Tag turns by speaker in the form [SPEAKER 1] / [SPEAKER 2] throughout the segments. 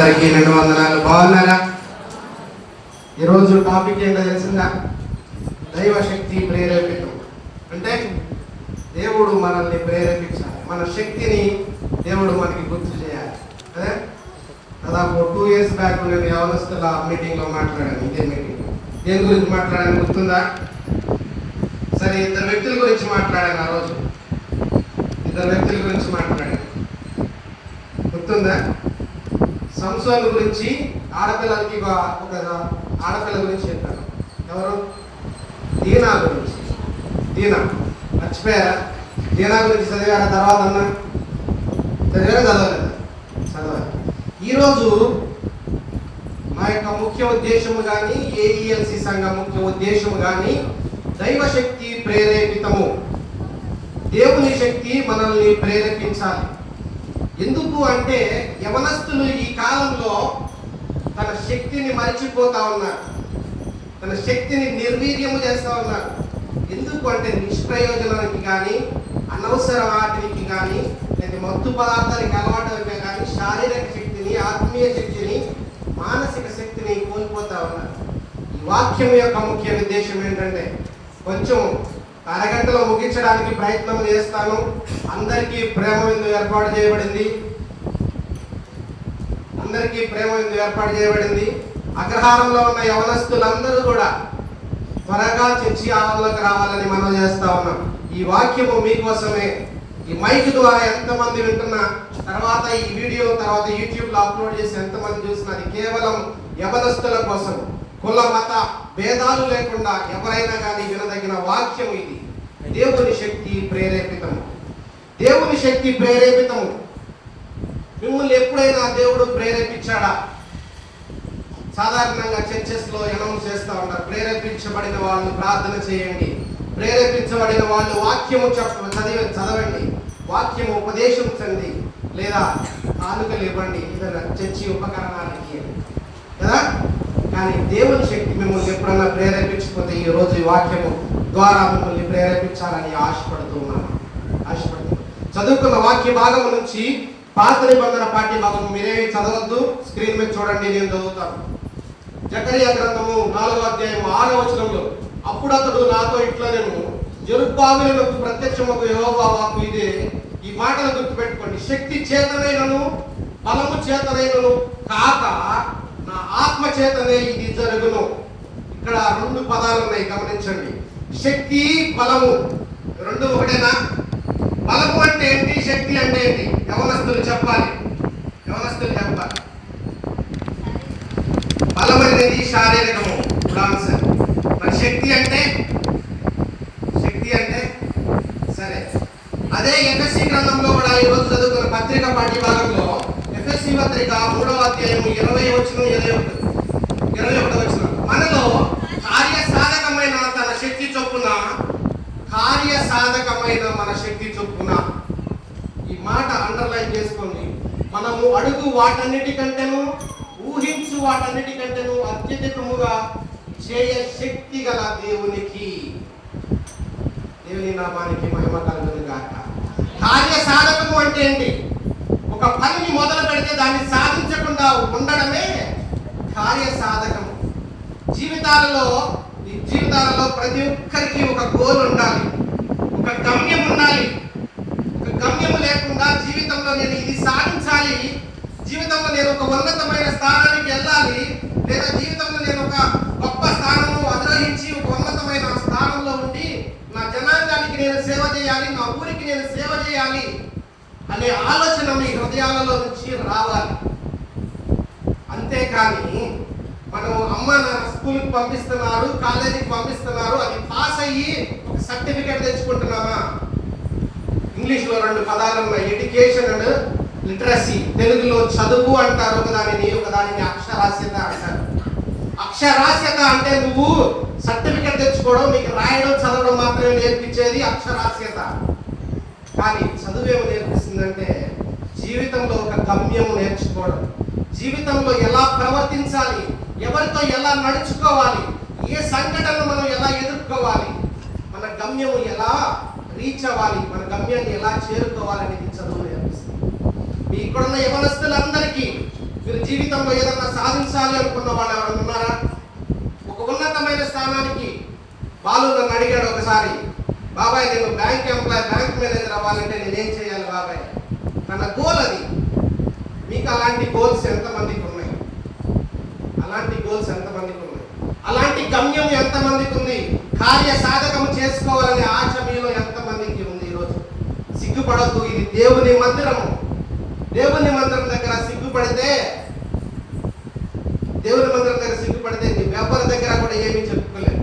[SPEAKER 1] అందరికీ 2 వందనాలు. బాగున్నారా? ఈరోజు టాపిక్ ఏంటో తెలిసిందా? దైవశక్తి ప్రేరేపితం. అంటే దేవుడు మనల్ని ప్రేరేపించాలి, మన శక్తిని దేవుడు మనకి గుర్తు చేయాలి. అదే దాదాపు 2 years బ్యాక్ నేను యవనస్తుల మీటింగ్లో మాట్లాడాను. ఇదే మీటింగ్ దేని గురించి మాట్లాడాను గుర్తుందా? సరే, 2 వ్యక్తుల గురించి మాట్లాడాను. ఆ రోజు 2 వ్యక్తుల గురించి మాట్లాడాను, గుర్తుందా? సంసోను గురించి, ఆడపిల్లలకి ఒక ఆడపిల్ల గురించి చెప్పాను. ఎవరు? దీనా గురించి. దీనా మర్చిపోయారా? దీనా గురించి చదివారా? తర్వాత అన్నా చదివారా? చదవలేదా? చదవాలి. ఈరోజు మా యొక్క ముఖ్య ఉద్దేశము కానీ, ఏఈఎల్సి సంఘం ముఖ్య ఉద్దేశము కానీ దైవశక్తి ప్రేరేపితము. దేవుని శక్తి మనల్ని ప్రేరేపించాలి. ఎందుకు అంటే యవనస్తులు ఈ కాలంలో తన శక్తిని మర్చిపోతా ఉన్నారు, తన శక్తిని నిర్వీర్యము చేస్తూ ఉన్నారు. ఎందుకు అంటే నిష్ప్రయోజనానికి కానీ, అనవసర వాటికి కానీ, లేదా మత్తు పదార్థానికి అలవాటుగా కానీ శారీరక శక్తిని, ఆత్మీయ శక్తిని, మానసిక శక్తిని కోల్పోతా ఉన్నారు. ఈ వాక్యం యొక్క ముఖ్య ఉద్దేశం ఏంటంటే కొంచెం అరగంటలో ముగించడానికి ప్రయత్నం చేస్తాను. అందరికీ ప్రేమ విందు ఏర్పాటు చేయబడింది. అగ్రహారంలో ఉన్న యవనస్తులందరూ కూడా త్వరగా చర్చి ఆవరణలోకి రావాలని మనం చేస్తా ఉన్నాం. ఈ వాక్యము మీకోసమే. ఈ మైక్ ద్వారా ఎంతమంది వింటున్నా, తర్వాత ఈ వీడియో తర్వాత యూట్యూబ్లో అప్లోడ్ చేసి ఎంతమంది చూసినా అది కేవలం యవనస్తుల కోసం. కుల మత భేదాలు లేకుండా ఎవరైనా కానీ వినదగిన వాక్యం ఇది. దేవుని శక్తి ప్రేరేపితము. దేవుని శక్తి ప్రేరేపితము. మిమ్మల్ని ఎప్పుడైనా దేవుడు ప్రేరేపించాడా? సాధారణంగా చర్చెస్లో అనౌన్స్ చేస్తూ ఉంటారు, ప్రేరేపించబడిన వాళ్ళు ప్రార్థన చేయండి, ప్రేరేపించబడిన వాళ్ళు వాక్యము చదవండి, వాక్యము ఉపదేశించండి, లేదా కానుకలు ఇవ్వండి, ఏదైనా చర్చి ఉపకరణాలకి కదా. కానీ దేవుని శక్తి మిమ్మల్ని ఎప్పుడన్నా ప్రేరేపించకపోతే ఈ రోజు ఈ వాక్యము ద్వారా మిమ్మల్ని ప్రేరేపించాలని ఆశపడుతున్నాను. చదువుకున్న వాక్య భాగం నుంచి పాత నిబంధన పాఠ్య భాగం మీరేమి చదవద్దు, స్క్రీన్ మీద చూడండి, నేను చదువుతాను. జకరియా గ్రంథము 4వ అధ్యాయం 6వ వచనంలో, అప్పుడు అతడు నాతో ఇట్లనెను, జెరుబ్బాబెలునకు ప్రత్యక్షమగు యెహోవా వాక్కు ఇదే. ఈ మాటలు గుర్తుపెట్టుకోండి. శక్తి చేతనైనను బలము చేతనైనను కాక నా ఆత్మ చేతనే ఇది జరుగును. ఇక్కడ 2 పదాలు ఉన్నాయి, గమనించండి. శక్తి, బలము 2 ఒకటేనా? బలము అంటే ఏంటి? శక్తి అంటే ఏంటి? యవనస్తులు చెప్పాలి. బలం అనేది శారీరకము, ఆన్సర్. మరి శక్తి అంటే సరే, అదే ఎఫ్ఎస్సి గ్రంథంలో కూడా ఈరోజు చదువుకున్న పత్రిక పాఠ్య భాగంలో ఎఫ్ఎస్సి పత్రిక 3వ అధ్యాయం 20 వచనం 21 వచనం, మనలో కార్యసాధకమైన తన శక్తి చొప్పున, కార్యసాధకమైన మన శక్తి చొప్పున. ఈ మాట అండర్లైన్ చేసుకోండి. మనము అడుగు వాటన్నిటికంటేను, ఊహించు వాటన్నిటికంటేను అత్యధికముగా చేయ శక్తి గల దేవుని నామానికి మహిమ కలుగును గాక. కార్యసాధకము అంటే ఏంటి? ఒక పనిని మొదలు పెడితే దాన్ని సాధించకుండా ఉండడమే కార్యసాధకము. జీవితాలలో ప్రతి ఒక్కరికి ఒక గోల్ ఉండాలి, ఒక గమ్యం ఉండాలి. ఒక గమ్యం లేకుండా జీవితంలో నేను ఇది సాధించాలి, జీవితంలో నేను ఒక ఉన్నతమైన స్థానానికి వెళ్ళాలి, లేదా జీవితంలో నేను ఒక గొప్ప స్థానము అధిరోహించి ఒక ఉన్నతమైన స్థానంలో ఉండి నా జనాంగానికి నేను సేవ చేయాలి, నా ఊరికి నేను సేవ చేయాలి అనే ఆలోచన మీ హృదయాలలో నుంచి రావాలి. అంతేకాని మనం అమ్మ నాన్న స్కూల్కి పంపిస్తున్నారు, కాలేజీకి పంపిస్తున్నారు, అది పాస్ అయ్యి ఒక సర్టిఫికేట్ తెచ్చుకుంటున్నామా? ఇంగ్లీష్లో 2 పదాలు ఉన్నాయి, ఎడ్యుకేషన్ అండ్ లిటరసీ. తెలుగులో చదువు అంటారు ఒకదానిని అక్షరాస్యత అంటారు. అక్షరాస్యత అంటే నువ్వు సర్టిఫికేట్ తెచ్చుకోవడం, నీకు రాయడం చదవడం మాత్రమే నేర్పించేది అక్షరాస్యత. కానీ చదువేమో నేర్పిస్తుందంటే జీవితంలో ఒక గమ్యం నేర్చుకోవడం, జీవితంలో ఎలా ప్రవర్తించాలి, ఎవరితో ఎలా నడుచుకోవాలి, ఏ సంఘటనను మనం ఎలా ఎదుర్కోవాలి, మన గమ్యము ఎలా రీచ్ అవ్వాలి, మన గమ్యాన్ని ఎలా చేరుకోవాలనేది చదువు నేర్పిస్తుంది. ఇక్కడున్న యవనస్తులందరికీ మీరు జీవితంలో ఏదన్నా సాధించాలి అనుకున్న వాళ్ళు ఎవరైనా ఉన్నారా? ఒక ఉన్నతమైన స్థానానికి బాలు నన్ను అడిగాడు ఒకసారి, బాబాయ్ నేను బ్యాంక్ మేనేజర్ అవ్వాలంటే నేనేం చేయాలి బాబాయ్? తన గోల్ అది. మీకు అలాంటి గోల్స్ ఎంతమందికి ఉన్నాయి? అలాంటి గోల్స్ ఎంతమందికి ఉన్నాయి? అలాంటి గమ్యం ఎంతమందికి ఉంది? కార్య సాధకం చేసుకోవాలనే ఆశ మీలో ఎంతమందికి ఉంది? ఈరోజు సిగ్గుపడద్దు, ఇది దేవుని మందిరము. దేవుని మందిరం దగ్గర సిగ్గుపడితే నీ ఎవరి దగ్గర కూడా ఏమీ చెప్పుకోలేదు.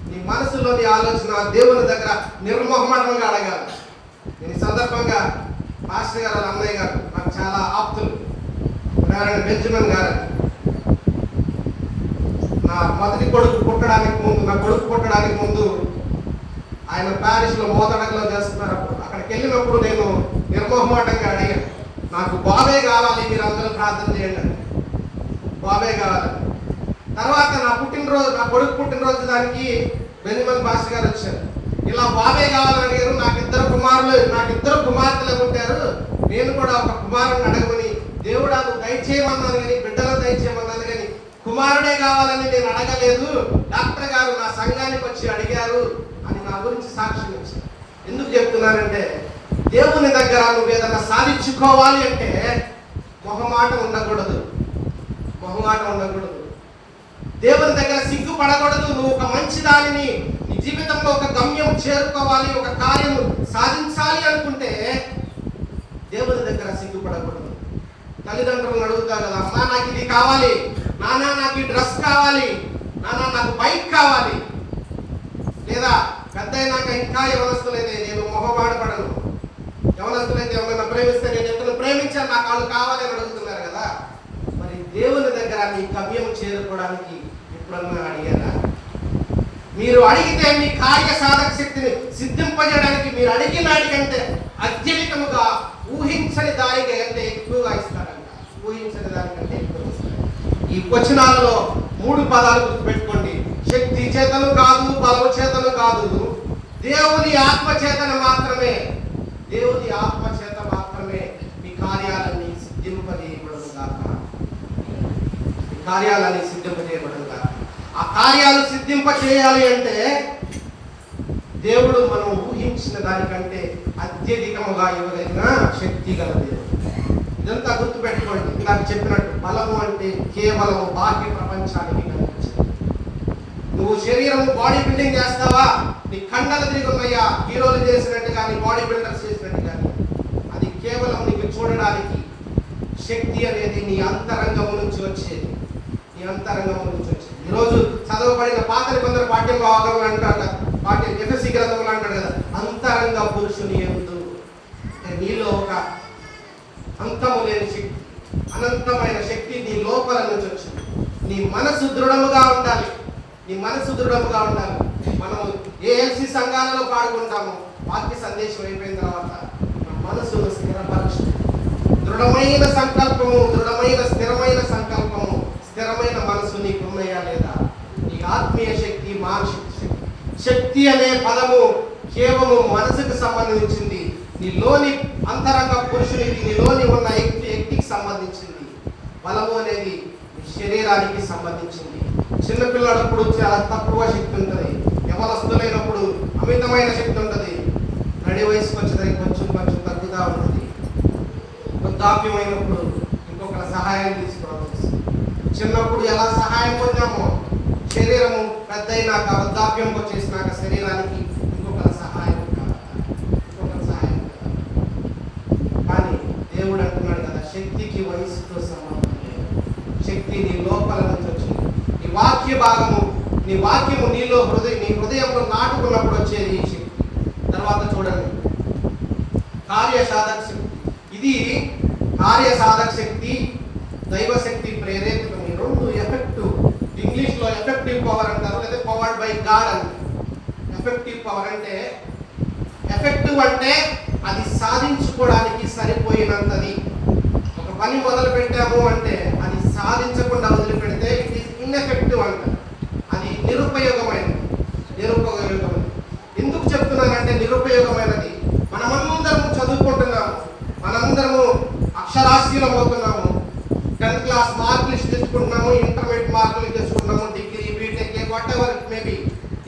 [SPEAKER 1] నీ మనసులోని ఆలోచన దేవుని దగ్గర నిర్మోహమాటంగా అడగాలి. నేను ఈ సందర్భంగా మాస్టర్ గారు అన్నయ్య గారు నాకు చాలా ఆప్తులు, బెంజమిన్ గారు, నా కొడుకు పుట్టడానికి ముందు ఆయన ప్యారిస్లో మోతడకలో చేస్తున్నారు. అక్కడికి వెళ్ళినప్పుడు నేను నిర్మోహమాటంగా అడిగాను, నాకు బాబే కావాలి, మీరు అందరూ ప్రార్థన చేయండి, బాబే కావాలి. తర్వాత నా కొడుకు పుట్టినరోజు దానికి బెంజమిన్ మాస్టర్ గారు వచ్చారు. ఇలా బాబే కావాలని అడిగారు. నాకు ఇద్దరు కుమార్తెలు పుట్టారు, నేను కూడా ఒక కుమారుని అడగమని దేవుడు నాకు దయచేయమన్నాను కానీ, బిడ్డలు దయచేయమన్నాను కానీ కుమారుడే కావాలని నేను అడగలేదు. డాక్టర్ గారు నా సంఘానికి వచ్చి అడిగారు అని నా గురించి సాక్ష్యం ఇచ్చారు. ఎందుకు చెప్తున్నానంటే, దేవుని దగ్గర నువ్వు ఏదైనా సాధించుకోవాలి అంటే మొహమాట ఉండకూడదు. దేవుని దగ్గర సిగ్గుపడకూడదు. నువ్వు ఒక మంచి దానిని నీ జీవితంలో ఒక గమ్యం చేరుకోవాలి, ఒక కార్యం సాధించాలి అనుకుంటే దేవుని దగ్గర సిగ్గుపడకూడదు. తల్లిదండ్రులను అడుగుతారు కదా, అమ్మా నాకు ఇది కావాలి, నాన్న నాకు ఈ డ్రెస్ కావాలి, నాన్న నాకు బైక్ కావాలి. లేదా పెద్ద అయినాక ఇంకా యవనస్తులైతే నేను మొహమాటపడను. యవనస్తులైతే ఎవరైనా ప్రేమిస్తే నేను ఎంతను ప్రేమించాను, నాకు వాళ్ళు కావాలి అని అడుగుతున్నారు కదా. మరి దేవుని దగ్గర నీ గమ్యం చేరుకోవడానికి ఎప్పుడన్నా అడిగారా? మీరు అడిగితే మీ కార్య సాధక శక్తిని సిద్ధింపజేయడానికి మీరు అడిగిన దానికంటే అత్యధికముగా ఊహించని దానికంటే ఎక్కువగా ఇస్తారంట. ఈ వచనాలలో 3 పదాలు గుర్తుపెట్టుకోండి. శక్తి చేతను కాదు, బలము చేతను కాదు, దేవుని ఆత్మ చేతన మాత్రమే. దేవుని ఆత్మ చేత మాత్రమే మీ కార్యాలన్నీ సిద్ధింపజేయబడుగా. ఆ కార్యాలు సిద్ధింపజేయాలి అంటే దేవుడు మనం ఊహించిన దానికంటే అత్యధికముగా ఇవ్వగలిగిన శక్తి గల దేవుడు. ఇదంతా గుర్తుపెట్టుకోండి. నాకు చెప్పినట్టు బలము అంటే కేవలం బాహ్య ప్రపంచానికి కనిపించింది. నువ్వు శరీరం బాడీ బిల్డింగ్ చేస్తావా, నీ కండలు తిరిగి ఉన్నాయా, హీరోలు చేసినట్టు కానీ బాడీ బిల్డర్స్ చేసినట్టు కానీ, అది కేవలం నీకు చూడడానికి. శక్తి అనేది నీ అంతరంగము నుంచి వచ్చేది. ఈరోజు చదవబడిన పాత నిబంధన పాఠ్యంలో అవగాహన అంటారు, ఎఫెసీ గ్రంథంలో అంటాడు కదా, అంతరంగ పురుషుని యందు. నీలో ఒక అంతము లేని శక్తి, అనంతమైన శక్తి నీ లోపల నుంచి వచ్చింది. నీ మనసు దృఢముగా ఉండాలి. మనము ఏఎల్సి సంఘాలలో పాడుకుంటాము, వాక్య సందేశం అయిపోయిన తర్వాత మన మనసును స్థిరపరచు. దృఢమైన సంకల్పము, స్థిరమైన మనసు నీకు ఉన్నాయా లేదా? నీ ఆత్మీయ శక్తి, మానసిక శక్తి. శక్తి అనే పదము కేవలం మనసుకు సంబంధించింది. నీలోని అంతరంగ పురుషునికి, నీలోని ఉన్న వ్యక్తికి సంబంధించింది. బలము అనేది నీ శరీరానికి సంబంధించింది. చిన్నపిల్లడప్పుడు చాలా తక్కువ శక్తి ఉంటుంది, యవనస్తులైనప్పుడు అమితమైన శక్తి ఉంటుంది, నడి వయసుకు వచ్చేసరికి కొంచెం తగ్గుతూ ఉంటుంది, వృద్ధాప్యమైనప్పుడు ఇంకొకరి సహాయం తీసుకోవాలి. చిన్నప్పుడు ఎలా సహాయం పొందామో, శరీరము పెద్ద అయినాక వృద్ధాప్యంకి వచ్చేసినాక శరీరానికి ఇంకొకరి సహాయం కావాలి. కానీ దేవుడు అంటున్నాడు కదా, శక్తికి వయసుతో సంబంధం లేదు. శక్తి నీ లోపల నుంచి వచ్చింది. నీ వాక్య భాగము, నీ వాక్యము నీ హృదయంలో నాటుకున్నప్పుడు వచ్చేది ఈ శక్తి. తర్వాత చూడండి, కార్యసాధక శక్తి. ఇది కార్యసాధక శక్తి, దైవశక్తి ప్రేరేపితం. ఈ రెండు ఎఫెక్టివ్. ఇంగ్లీష్లో ఎఫెక్టివ్ పవర్ అంటారు, లేదా పవర్డ్ బై గాడ్ అంటారు. ఎఫెక్టివ్ పవర్ అంటే, ఎఫెక్టివ్ అంటే అది సాధించుకోవడానికి సరిపోయినంతది. ఒక పని మొదలు పెట్టాము అంటే అది సాధించకుండా వదిలిపెడితే ఇట్ ఈస్ ఇన్ఎఫెక్టివ్ అంటారు. అది నిరుపయోగమైనది. ఎందుకు చెప్తున్నానంటే నిరుపయోగమైనది? మనమందరము చదువుకుంటున్నాము, మనందరము అక్షరాస్యులం అవుతున్నాము. 10th క్లాస్ తెచ్చుకుంటున్నాము, ఇంటర్మీడియట్ మార్కులు తెచ్చుకుంటున్నాము, degree, BTech, whatever it maybe,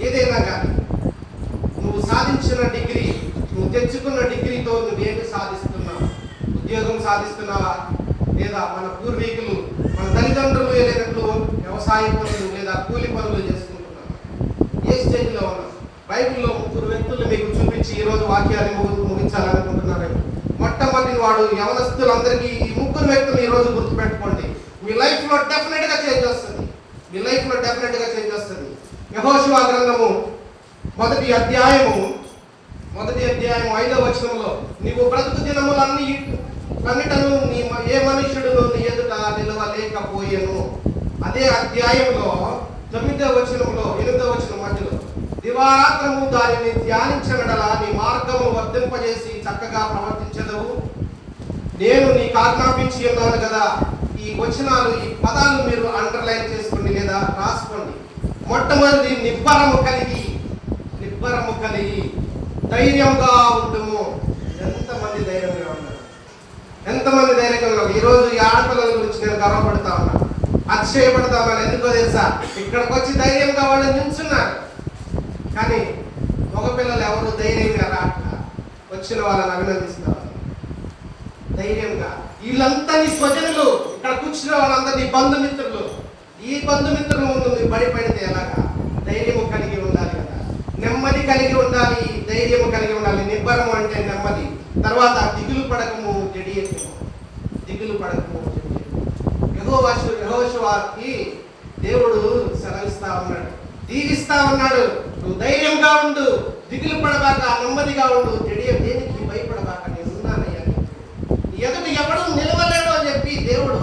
[SPEAKER 1] ఏదైనా కానీ నువ్వు సాధించిన డిగ్రీ, నువ్వు తెచ్చుకున్న డిగ్రీతో నువ్వేమి సాధిస్తున్నావు? ఉద్యోగం సాధిస్తున్నావా? లేదా మన పూర్వీకులు, మన తల్లిదండ్రులు ఏదైనట్లు వ్యవసాయ పనులు లేదా కూలి పనులు చేసుకుంటున్నావా? ఏ స్టేజ్లో ఉన్నావు? బైబిల్లో 3 వ్యక్తులు మీకు చూపించి ఈరోజు వాక్యాన్ని ముగించాలనుకుంటున్నారు. మొట్టమొదటి వాడు యవనస్తులందరికీ ఈ 3 వ్యక్తులు ఈరోజు గుర్తుపెట్టుకోండి. మీ లైఫ్లో డెఫినెట్గా చేంజ్ వస్తుంది. మీ లైఫ్లో డెఫినెట్గా చేంజ్ వస్తుంది. యెహోషువ గ్రంథము 1వ అధ్యాయము 5వ వచనంలో, నీవు బ్రతుకు దినములన్నిటను ఏ మనుష్యుడును నీ ఎదుట నిలవలేకపోయెను. అదే అధ్యాయంలో 9వ వచనంలో 8వ వచనం మధ్యలో, దివారాత్రము దానిని ధ్యానించనడలా నీ మార్గము వర్ధింపజేసి చక్కగా ప్రవర్తించదవు. నేను నీకు ఆజ్ఞాపించి ఉన్నాను కదా. ఈ వచనాలు, ఈ పదాలు మీరు అండర్లైన్ చేసుకోండి లేదా రాసుకోండి. మొట్టమొదటి, నిబ్బరము కలిగి ధైర్యంగా ఉండుము. ఎంతమంది ధైర్యంగా ఉన్నారు? ఎంతమంది ధైర్యంగా ఉన్నారు? ఈరోజు ఈ ఆడపిల్లల గురించి నేను గర్వపడతా ఉన్నాను, అతిశయపడతా ఉన్నాను. ఎందుకో తెలుసా? ఇక్కడికి వచ్చి ధైర్యంగా వాళ్ళు నిల్చున్నారు. కానీ మగపిల్లలు ఎవరు ధైర్యంగా రాక వచ్చిన వాళ్ళని అభినందిస్తారు ధైర్యంగా. వీళ్ళంతా నీ స్వజనులు, ఇక్కడ కూర్చున్న వాళ్ళంతా నీ బంధుమిత్రులు. ఈ బంధుమిత్రుల ముందు మీరు బడిపడితే ఎలాగా? ధైర్యము కలిగి ఉండాలి కదా, నెమ్మది కలిగి ఉండాలి, ధైర్యము కలిగి ఉండాలి. నిబ్బరము అంటే నెమ్మది. తర్వాత దిగులు పడకము జడియము. యెహోషువకి దేవుడు సెలవిస్తా ఉన్నాడు, దీవిస్తా ఉన్నాడు. నువ్వు ధైర్యంగా ఉండు, దిగులు పడబాక, నెమ్మదిగా ఉండు, దేనికి భయపడబాక, నేను ఉన్నానయ్యా. ఎదుటి ఎవడు నిలవలేడు అని చెప్పి దేవుడు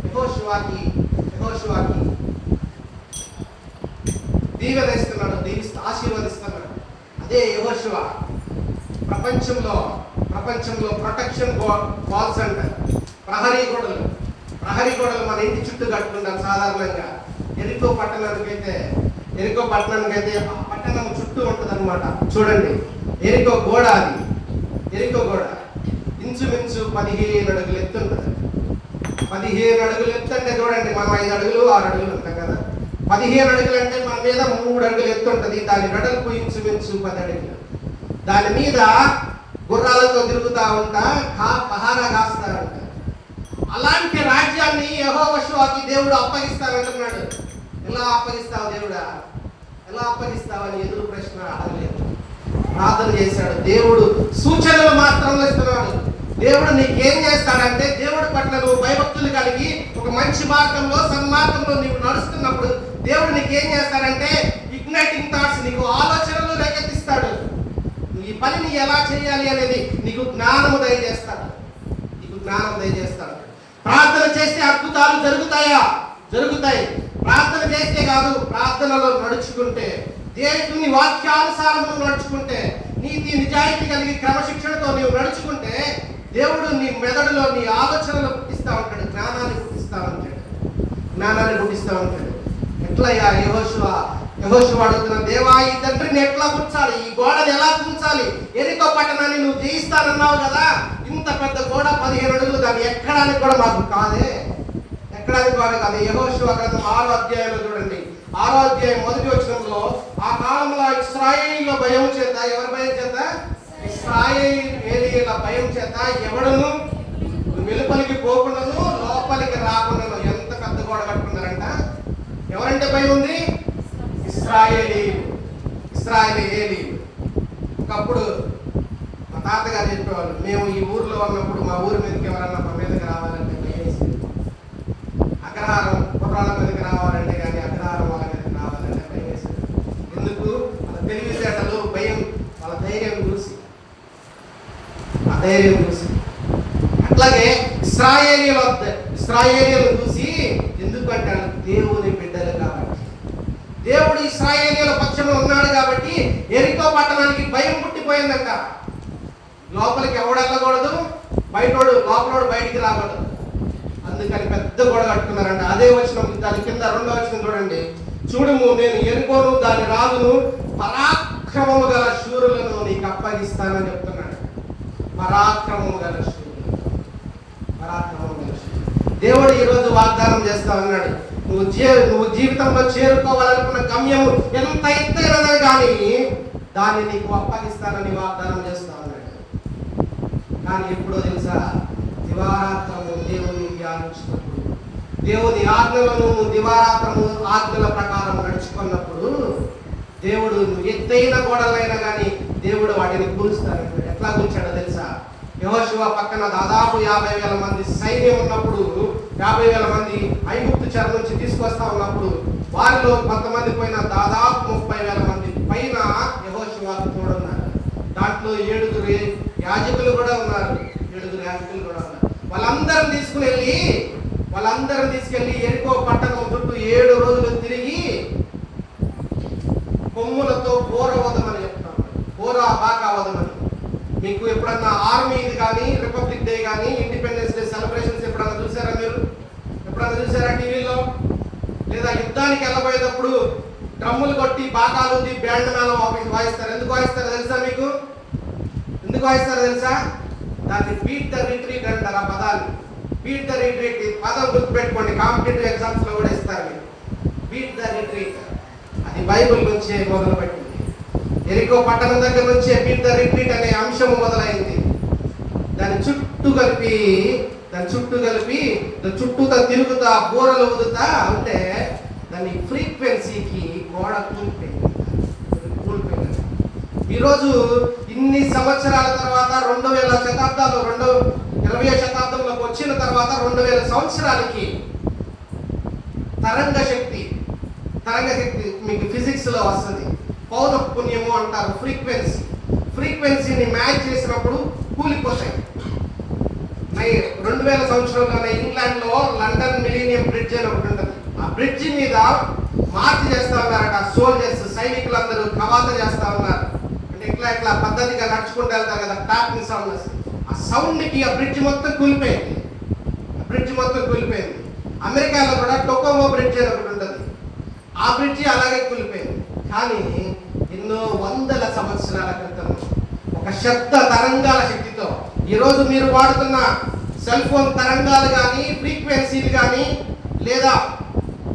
[SPEAKER 1] యెహోషువకి దీవెనిస్తున్నాడు, ఆశీర్వదిస్తున్నాడు. అదే యెహోషువ ప్రపంచంలో ప్రొటెక్షన్ వాల్స్ అంటారు. ప్రహరీ గోడలు మన ఇంటి చుట్టూ కట్టుకుంటాం సాధారణంగా. ఎరికో పట్టణానికైతే ఆ పట్టణం చుట్టూ ఉంటుంది అనమాట. చూడండి, ఎరికో గోడ ఇంచుమించు 15 అడుగులు ఎత్తు ఉంటుంది. 15 అడుగులు ఎత్తు అంటే చూడండి, మనం 5 అడుగులు 6 అడుగులు ఉంటాం కదా. 15 అడుగులు అంటే మన మీద 3 అడుగులు ఎత్తు ఉంటుంది. దాని వెడల్పు ఇంచుమించు 10 అడుగులు. దాని మీద గుర్రాలతో తిరుగుతూ ఉంటా పహారా కాస్తారంట. అలాంటి రాజ్యాన్ని యెహోషువకి దేవుడు అప్పగిస్తానంటున్నాడు. ఎలా అప్పగిస్తావు దేవుడా, ఎలా అప్పగిస్తావని ఎదురు ప్రశ్న అడగలేదు, ప్రార్థన చేశాడు. దేవుడు సూచనలు మాత్రం ఇస్తున్నాడు. దేవుడు నీకేం చేస్తాడంటే, దేవుడి పట్ల నువ్వు భయభక్తులు కలిగి ఒక మంచి మార్గంలో, సన్మార్గంలో నీవు నడుస్తున్నప్పుడు దేవుడు నీకేం చేస్తాడంటే ఇగ్నైటింగ్ థాట్స్, నీకు ఆలోచనలు రేకెత్తిస్తాడు. ఈ పనిని ఎలా చేయాలి అనేది నీకు జ్ఞానము దయచేస్తాడు. ప్రార్థన చేస్తే అద్భుతాలు జరుగుతాయి. ప్రార్థన చేస్తే కాదు, ప్రార్థనలో నడుచుకుంటే, దేవుని వాక్యానుసారం నడుచుకుంటే, నీతి నిజాయితీ కలిగి క్రమశిక్షణతో నీవు నడుచుకుంటే, దేవుడు నీ మెదడులో నీ ఆలోచనలు పుట్టిస్తూ ఉంటాడు, జ్ఞానాన్ని పుట్టిస్తూ ఉంటాడు. ఎట్లయ్యా యెహోషువ అడుగుతున్న, దేవా ఈ తండ్రిని ఎట్లా కూర్చాలి, ఈ గోడని ఎలా కూర్చాలి? ఎరికో పట్టణాన్ని నువ్వు జయిస్తానన్నావు కదా, ఇంత పెద్ద గోడ 15 అడుగులు, దాన్ని ఎక్కడానికి కూడా మాకు కాదే, కాదు. యెహోషువ గ్రంథం 6వ అధ్యాయంలో చూడండి, 6వ అధ్యాయం 1వ వచనంలో, ఆ కాలంలో ఇశ్రాయేలీయుల భయం చేత, ఎవరి భయం చేత? ఇశ్రాయేలీయుల భయం చేత ఎవడును వెలుపలికి పోకుండాను లోపలికి రాకుండాను. ఎంత పెద్ద గోడ కట్టుకున్నారంట. ఎవరంటే భయం ఉంది? ఇశ్రాయేలీయులు. ఒకప్పుడు మా తాతగారు చెప్పేవాళ్ళు, మేము ఈ ఊర్లో ఉన్నప్పుడు మా ఊరి మీదకి ఎవరన్నా మా మీదకి రావాలంటే భయం వేసేది. అగ్రహారం కుట్రాల మీదకి రావాలంటే కానీ, అగ్రహారం వాళ్ళ మీదకి రావాలంటే భయం వేసేది. ఎందుకు? వాళ్ళ తెలివితేటలు, భయం, వాళ్ళ ధైర్యం చూసి. అట్లాగే ఇశ్రాయేలీయులు చూసి, ఎందుకంటే దేవుని బిడ్డలు కాబట్టి, దేవుడు ఇశ్రాయేలీయుల పక్షంలో ఉన్నాడు కాబట్టి ఎరికో పట్టణానికి భయం పుట్టిపోయిందంట. లోపలికి ఎవడు వెళ్ళకూడదు, లోపలోడు బయటికి రాకూడదు. అందుకని పెద్ద గోడ కట్టుకున్నారంట. అదే వచనం, దాని కింద 2వ వచనం చూడండి, చూడుము నేను ఎరుకోను దాని రాజును పరాక్రమము గల శూరులను నీకు అప్పగిస్తానని చెప్తున్నాడు. పరాక్రమము గల శూరులు. దేవుడు ఈరోజు వాగ్దానం చేస్తా ఉన్నాడు, నువ్వు జీవితంలో చేరుకోవాలనుకున్న గమ్యము ఎంత ఎత్తైనదే కానీ దాన్ని నీకు అప్పగిస్తానని వాగ్దానం చేస్తా ఉన్నాడు. కానీ ఎప్పుడో తెలుసా, దివారాత్రము దేవుని ధ్యానించినప్పుడు, దేవుని ఆజ్ఞలను దివారాత్రము ఆజ్ఞల ప్రకారం నడుచుకున్నప్పుడు దేవుడు ఎత్తైన గోడలైనా కానీ దేవుడు వాటిని కూల్స్తాడు. ఎట్లా కూల్చాడో తెలుసా? యెహోషువ పక్కన దాదాపు 50,000 మంది సైన్యం ఉన్నప్పుడు, 50,000 మంది ఐగుప్తు చెర నుంచి తీసుకొస్తా ఉన్నప్పుడు వారిలో కొంతమంది పోయిన దాదాపు 30,000 మంది పైన యెహోషువకు తోడున్నారు. దాంట్లో 7 యాజకులు కూడా ఉన్నారు. వాళ్ళందరం తీసుకెళ్ళి ఎరికో పట్టణం చుట్టూ 7 రోజులు తిరిగి కొమ్ములతో బోర వదమని చెప్తాను. బోర బాకా వదమని. మీకు ఎప్పుడన్నా ఆర్మీ ఇది కానీ, రిపబ్లిక్ డే కానీ, ఇండిపెండెన్స్ డే సెలబ్రేషన్స్ ఎప్పుడన్నా చూసారా? మీరు ఎప్పుడన్నా చూసారా టీవీలో? లేదా యుద్ధానికి వెళ్ళబోయేటప్పుడు డ్రమ్ములు కొట్టి బాకాలు బ్యాండ్ మేళం వాయిస్తారు. ఎందుకు వాయిస్తారో తెలుసా మీకు? ఎందుకు వాయిస్తారో తెలుసా? దాన్ని బీట్ ద రిట్రీట్ అంటారు. ఆ పదాన్ని బీట్ ద రిట్రీట్ పదం గుర్తుపెట్టుకోండి, కాంపిటేటివ్ ఎగ్జామ్స్ లో కూడా ఇస్తారు మీరు. బీట్ ద రిట్రీట్ అది బైబిల్ నుంచే మొదలుపెట్టింది. ఎరికో పట్టణం దగ్గర నుంచే బీట్ ద రిట్రీట్ అనే అంశం మొదలైంది. దాని చుట్టూ కలిపి చుట్టూతా తిరుగుతా బోరలు ఊదుతా ఉంటే దాని ఫ్రీక్వెన్సీకి గోడ కూలిపోయింది. ఈరోజు ఇన్ని సంవత్సరాల తర్వాత 2000 శతాబ్దాలు 20వ శతాబ్దంలోకి వచ్చిన తర్వాత 2000 సంవత్సరాలకి తరంగ శక్తి మీకు ఫిజిక్స్ లో వస్తుంది. పౌన పుణ్యము అంటారు. ఫ్రీక్వెన్సీని మ్యాచ్ చేసినప్పుడు కూలిపోతాయి. 2000 సంవత్సరంలోనే ఇంగ్లాండ్ లో లండన్ మిలీనియం బ్రిడ్జ్ అని ఒకటి ఉంటుంది. ఆ బ్రిడ్జి మీద మార్చి చేస్తా ఉన్నారట సోల్జర్స్, సైనికులందరూ కవాత చేస్తా ఉన్నారు. అంటే ఇట్లా పద్ధతిగా నడుచుకుంటూ వెళ్తారు కదా, టాపింగ్ సౌండ్. ఆ సౌండ్ కి ఆ బ్రిడ్జ్ మొత్తం కూలిపోయింది. అమెరికాలో కూడా టొకోమో బ్రిడ్జ్ అని ఒకటి ఉంటుంది. ఆ బ్రిడ్జి అలాగే కూలిపోయింది. కానీ ఎన్నో వందల సంవత్సరాల క్రితం ఒక శబ్ద తరంగాల శక్తితో ఈరోజు మీరు వాడుతున్న సెల్ ఫోన్ తరంగాలు కానీ, ఫ్రీక్వెన్సీలు కానీ, లేదా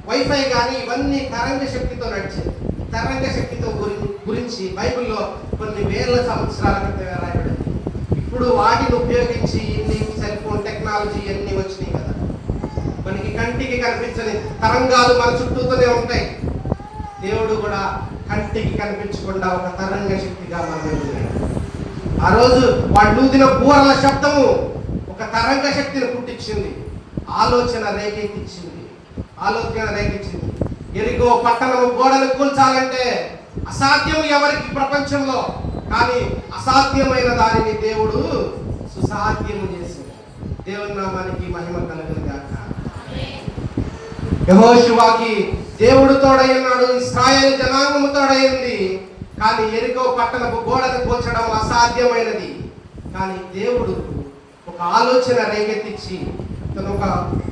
[SPEAKER 1] వైఫై కానీ, ఇవన్నీ తరంగ శక్తితో నడిచేది. తరంగ శక్తితో గురించి బైబిల్లో కొన్ని వేల సంవత్సరాల క్రితం రాయబడింది. ఇప్పుడు వాటిని ఉపయోగించి ఇన్ని సెల్ ఫోన్ టెక్నాలజీ అన్నీ వచ్చినాయి కదా, మనకి కంటికి కనిపించని తరంగాలు మన చుట్టూతోనే ఉంటాయి. దేవుడు కూడా కంటికి కనిపించకుండా ఒక తరంగ శక్తిగా మనం. ఆ రోజు వాళ్ళు ఊదిన బూరల శబ్దము ఒక తరంగ శక్తిని పుట్టించింది, ఆలోచన రేకెత్తించింది. ఎరికో పట్టణము గోడను కూల్చాలంటే అసాధ్యం ఎవరికి ప్రపంచంలో, కానీ అసాధ్యమైన దానిని దేవుడు సుసాధ్యము చేసింది. దేవుని నామానికి మహిమ కలుగును గాక. యెహోషువకి దేవుడు తోడైనాడు, ఇశ్రాయేలు జనాంగము తోడైంది. కానీ ఎరికో పట్టణపు గోడను కూల్చడం అసాధ్యమైనది. కానీ దేవుడు ఒక ఆలోచన రేకెత్తించి తను ఒక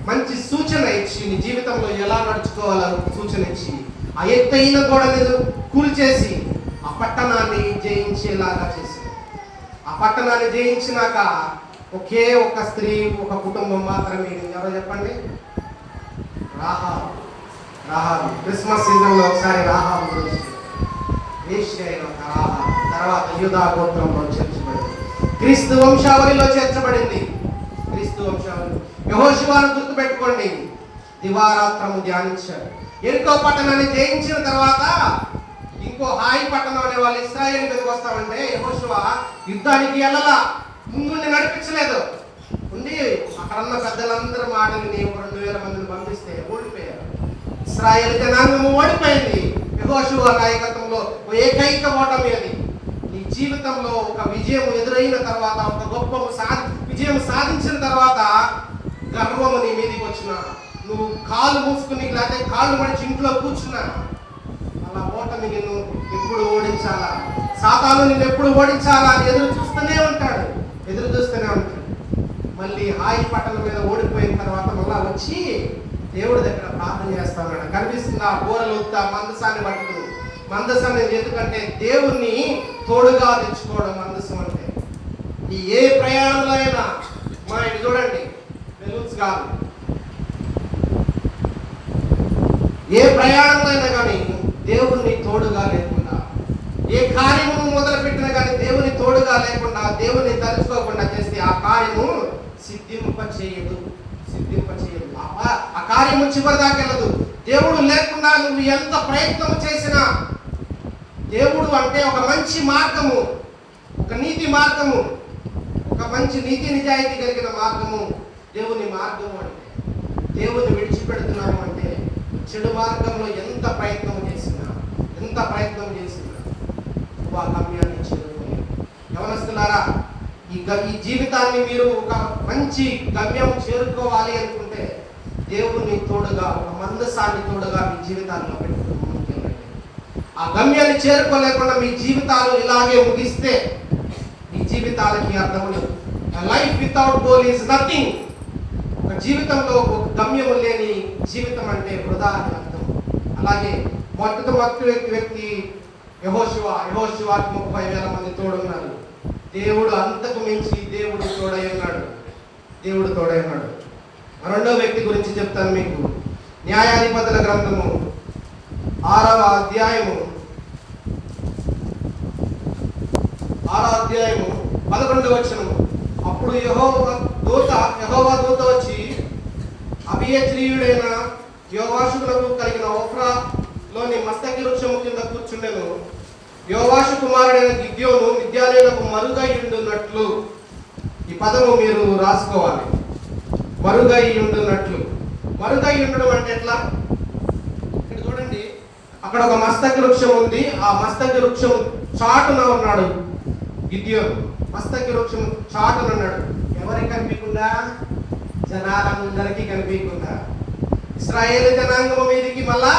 [SPEAKER 1] మంచి సూచన ఇచ్చి నీ జీవితంలో ఎలా నడుచుకోవాలో సూచన ఇచ్చి ఆ ఎత్తైన గోడని కూల్చేసి ఆ పట్టణాన్ని జయించేలాగా చేసింది. ఆ పట్టణాన్ని జయించినాక ఒకే ఒక స్త్రీ, ఒక కుటుంబం మాత్రమే. ఎవరో చెప్పండి? రాహాబు. క్రిస్మస్ సీజన్లో ఒకసారి రాహాబు గురించి తర్వాత యూదా గోత్రంలో చేర్చబడింది, క్రీస్తు వంశావళిలో చేర్చబడింది. యెహోషువను గుర్తుపెట్టుకోండి, దివారాత్రము ధ్యానించాడు. ఎరికో పట్టణాన్ని జయించిన తర్వాత ఇంకో హాయి పట్టణం అనే వాళ్ళు ఇశ్రాయేలు మీదకి వస్తామంటే యెహోషువ యుద్ధానికి వెళ్ళలా, ముందుండి నడిపించలేదు. ఉండి అక్కడున్న పెద్దలందరూ మాటలు 2000 మందిని పంపిస్తే ఓడిపోయారు. ఇశ్రాయేలు జనాంగము ఓడిపోయింది. యెహోషువ నాయకత్వంలో ఏకైక ఓటమి అది. నీ జీవితంలో ఒక విజయం ఎదురైన తర్వాత, ఒక గొప్ప విజయం సాధించిన తర్వాత గర్వము నీ మీదకి వచ్చిన, నువ్వు కాళ్ళు మూసుకుని లేకపోతే కాళ్ళు మడిచి ఇంట్లో కూర్చున్నా, అలా ఓటమి నిన్ను ఎప్పుడు ఓడించాలా, సాతాను నిన్ను ఎప్పుడు ఓడించాలా అని ఎదురు చూస్తూనే ఉంటాడు. మళ్ళీ హాయి పట్టణం మీద ఓడిపోయిన తర్వాత మళ్ళా వచ్చి దేవుడి దగ్గర ప్రార్థన చేస్తాడు. కనిపిస్తుంది ఆ బోరలు మందసాన్ని పట్టుకుని. మందసం ఎందుకంటే దేవుణ్ణి తోడుగా తెచ్చుకోవడం మందసం అంటే. ఏ ప్రయాణంలో అయినా ఇది చూడండి, బెలూన్స్ కాదు, ఏ ప్రయాణంలో అయినా కానీ దేవుని తోడుగా లేకుండా, ఏ కార్యము మొదలుపెట్టినా కానీ దేవుని తోడుగా లేకుండా, దేవుని తలుచుకోకుండా చేస్తే ఆ కార్యము సిద్ధింపచేయదు. ఆ కార్యము చివరి దాకా వెళ్ళదు. దేవుడు లేకుండా నువ్వు ఎంత ప్రయత్నం చేసినా, దేవుడు అంటే ఒక మంచి మార్గము, ఒక నీతి మార్గము, ఒక మంచి నీతి నిజాయితీ కలిగిన మార్గము దేవుని మార్గము. అంటే దేవుని విడిచిపెడుతున్నాము అంటే చెడు మార్గంలో ఎంత ప్రయత్నం చేసినా నువ్వు ఆ గమ్యాన్ని చేరుకోలేవు. యవనస్తులారా, ఈ జీవితాన్ని మీరు ఒక మంచి గమ్యం చేరుకోవాలి అనుకుంటే దేవుని తోడుగా, ఒక మందసాన్ని తోడుగా మీ జీవితాల్లో పెట్టుకుని ముందుకెళ్ళండి. ఆ గమ్యాన్ని చేరుకోలేకుండా మీ జీవితాలు ఇలాగే ముగిస్తే మీ జీవితాలకి అర్థం లేదు. Life without goal is nothing. ఒక జీవితంలో ఒక గమ్యం లేని జీవితం అంటే వృధా అని అర్థం. అలాగే మొదటి వ్యక్తి యెహోషువాకి 30,000 మంది తోడున్నారు. దేవుడు అంతకు మించి దేవుడు తోడై ఉన్నాడు. రెండో వ్యక్తి గురించి చెప్తాను మీకు. న్యాయాధిపతుల గ్రంథము 6వ అధ్యాయము 11వ వచనము. అప్పుడు యెహోవా దూత వచ్చి అబీయజ్రీయుడైన యోవాషుకు కలిగిన ఒఫ్రాలోని మస్తకి వృక్షము కింద కూర్చుండెను. యోవాషు కుమారుడైన గిద్యోను మిద్యానీయులకు మరుగై ఉండున్నట్లు. ఈ పదము మీరు రాసుకోవాలి. మరుగై ఉండున్నట్లు. మరుగై ఉండడం అంటే ఎట్లా? ఇక్కడ చూడండి, అక్కడ ఒక మస్తకి వృక్షం ఉంది. ఆ మస్తకి వృక్షం చాటున ఉన్నాడు గిద్యోను. మస్తకి వృక్షం చాటున ఉన్నాడు. ఎవరికి కనిపించకుండా? జనాలందరికీ కనిపించకుండా. ఇశ్రాయేలు జనాంగం మీదకి మళ్ళా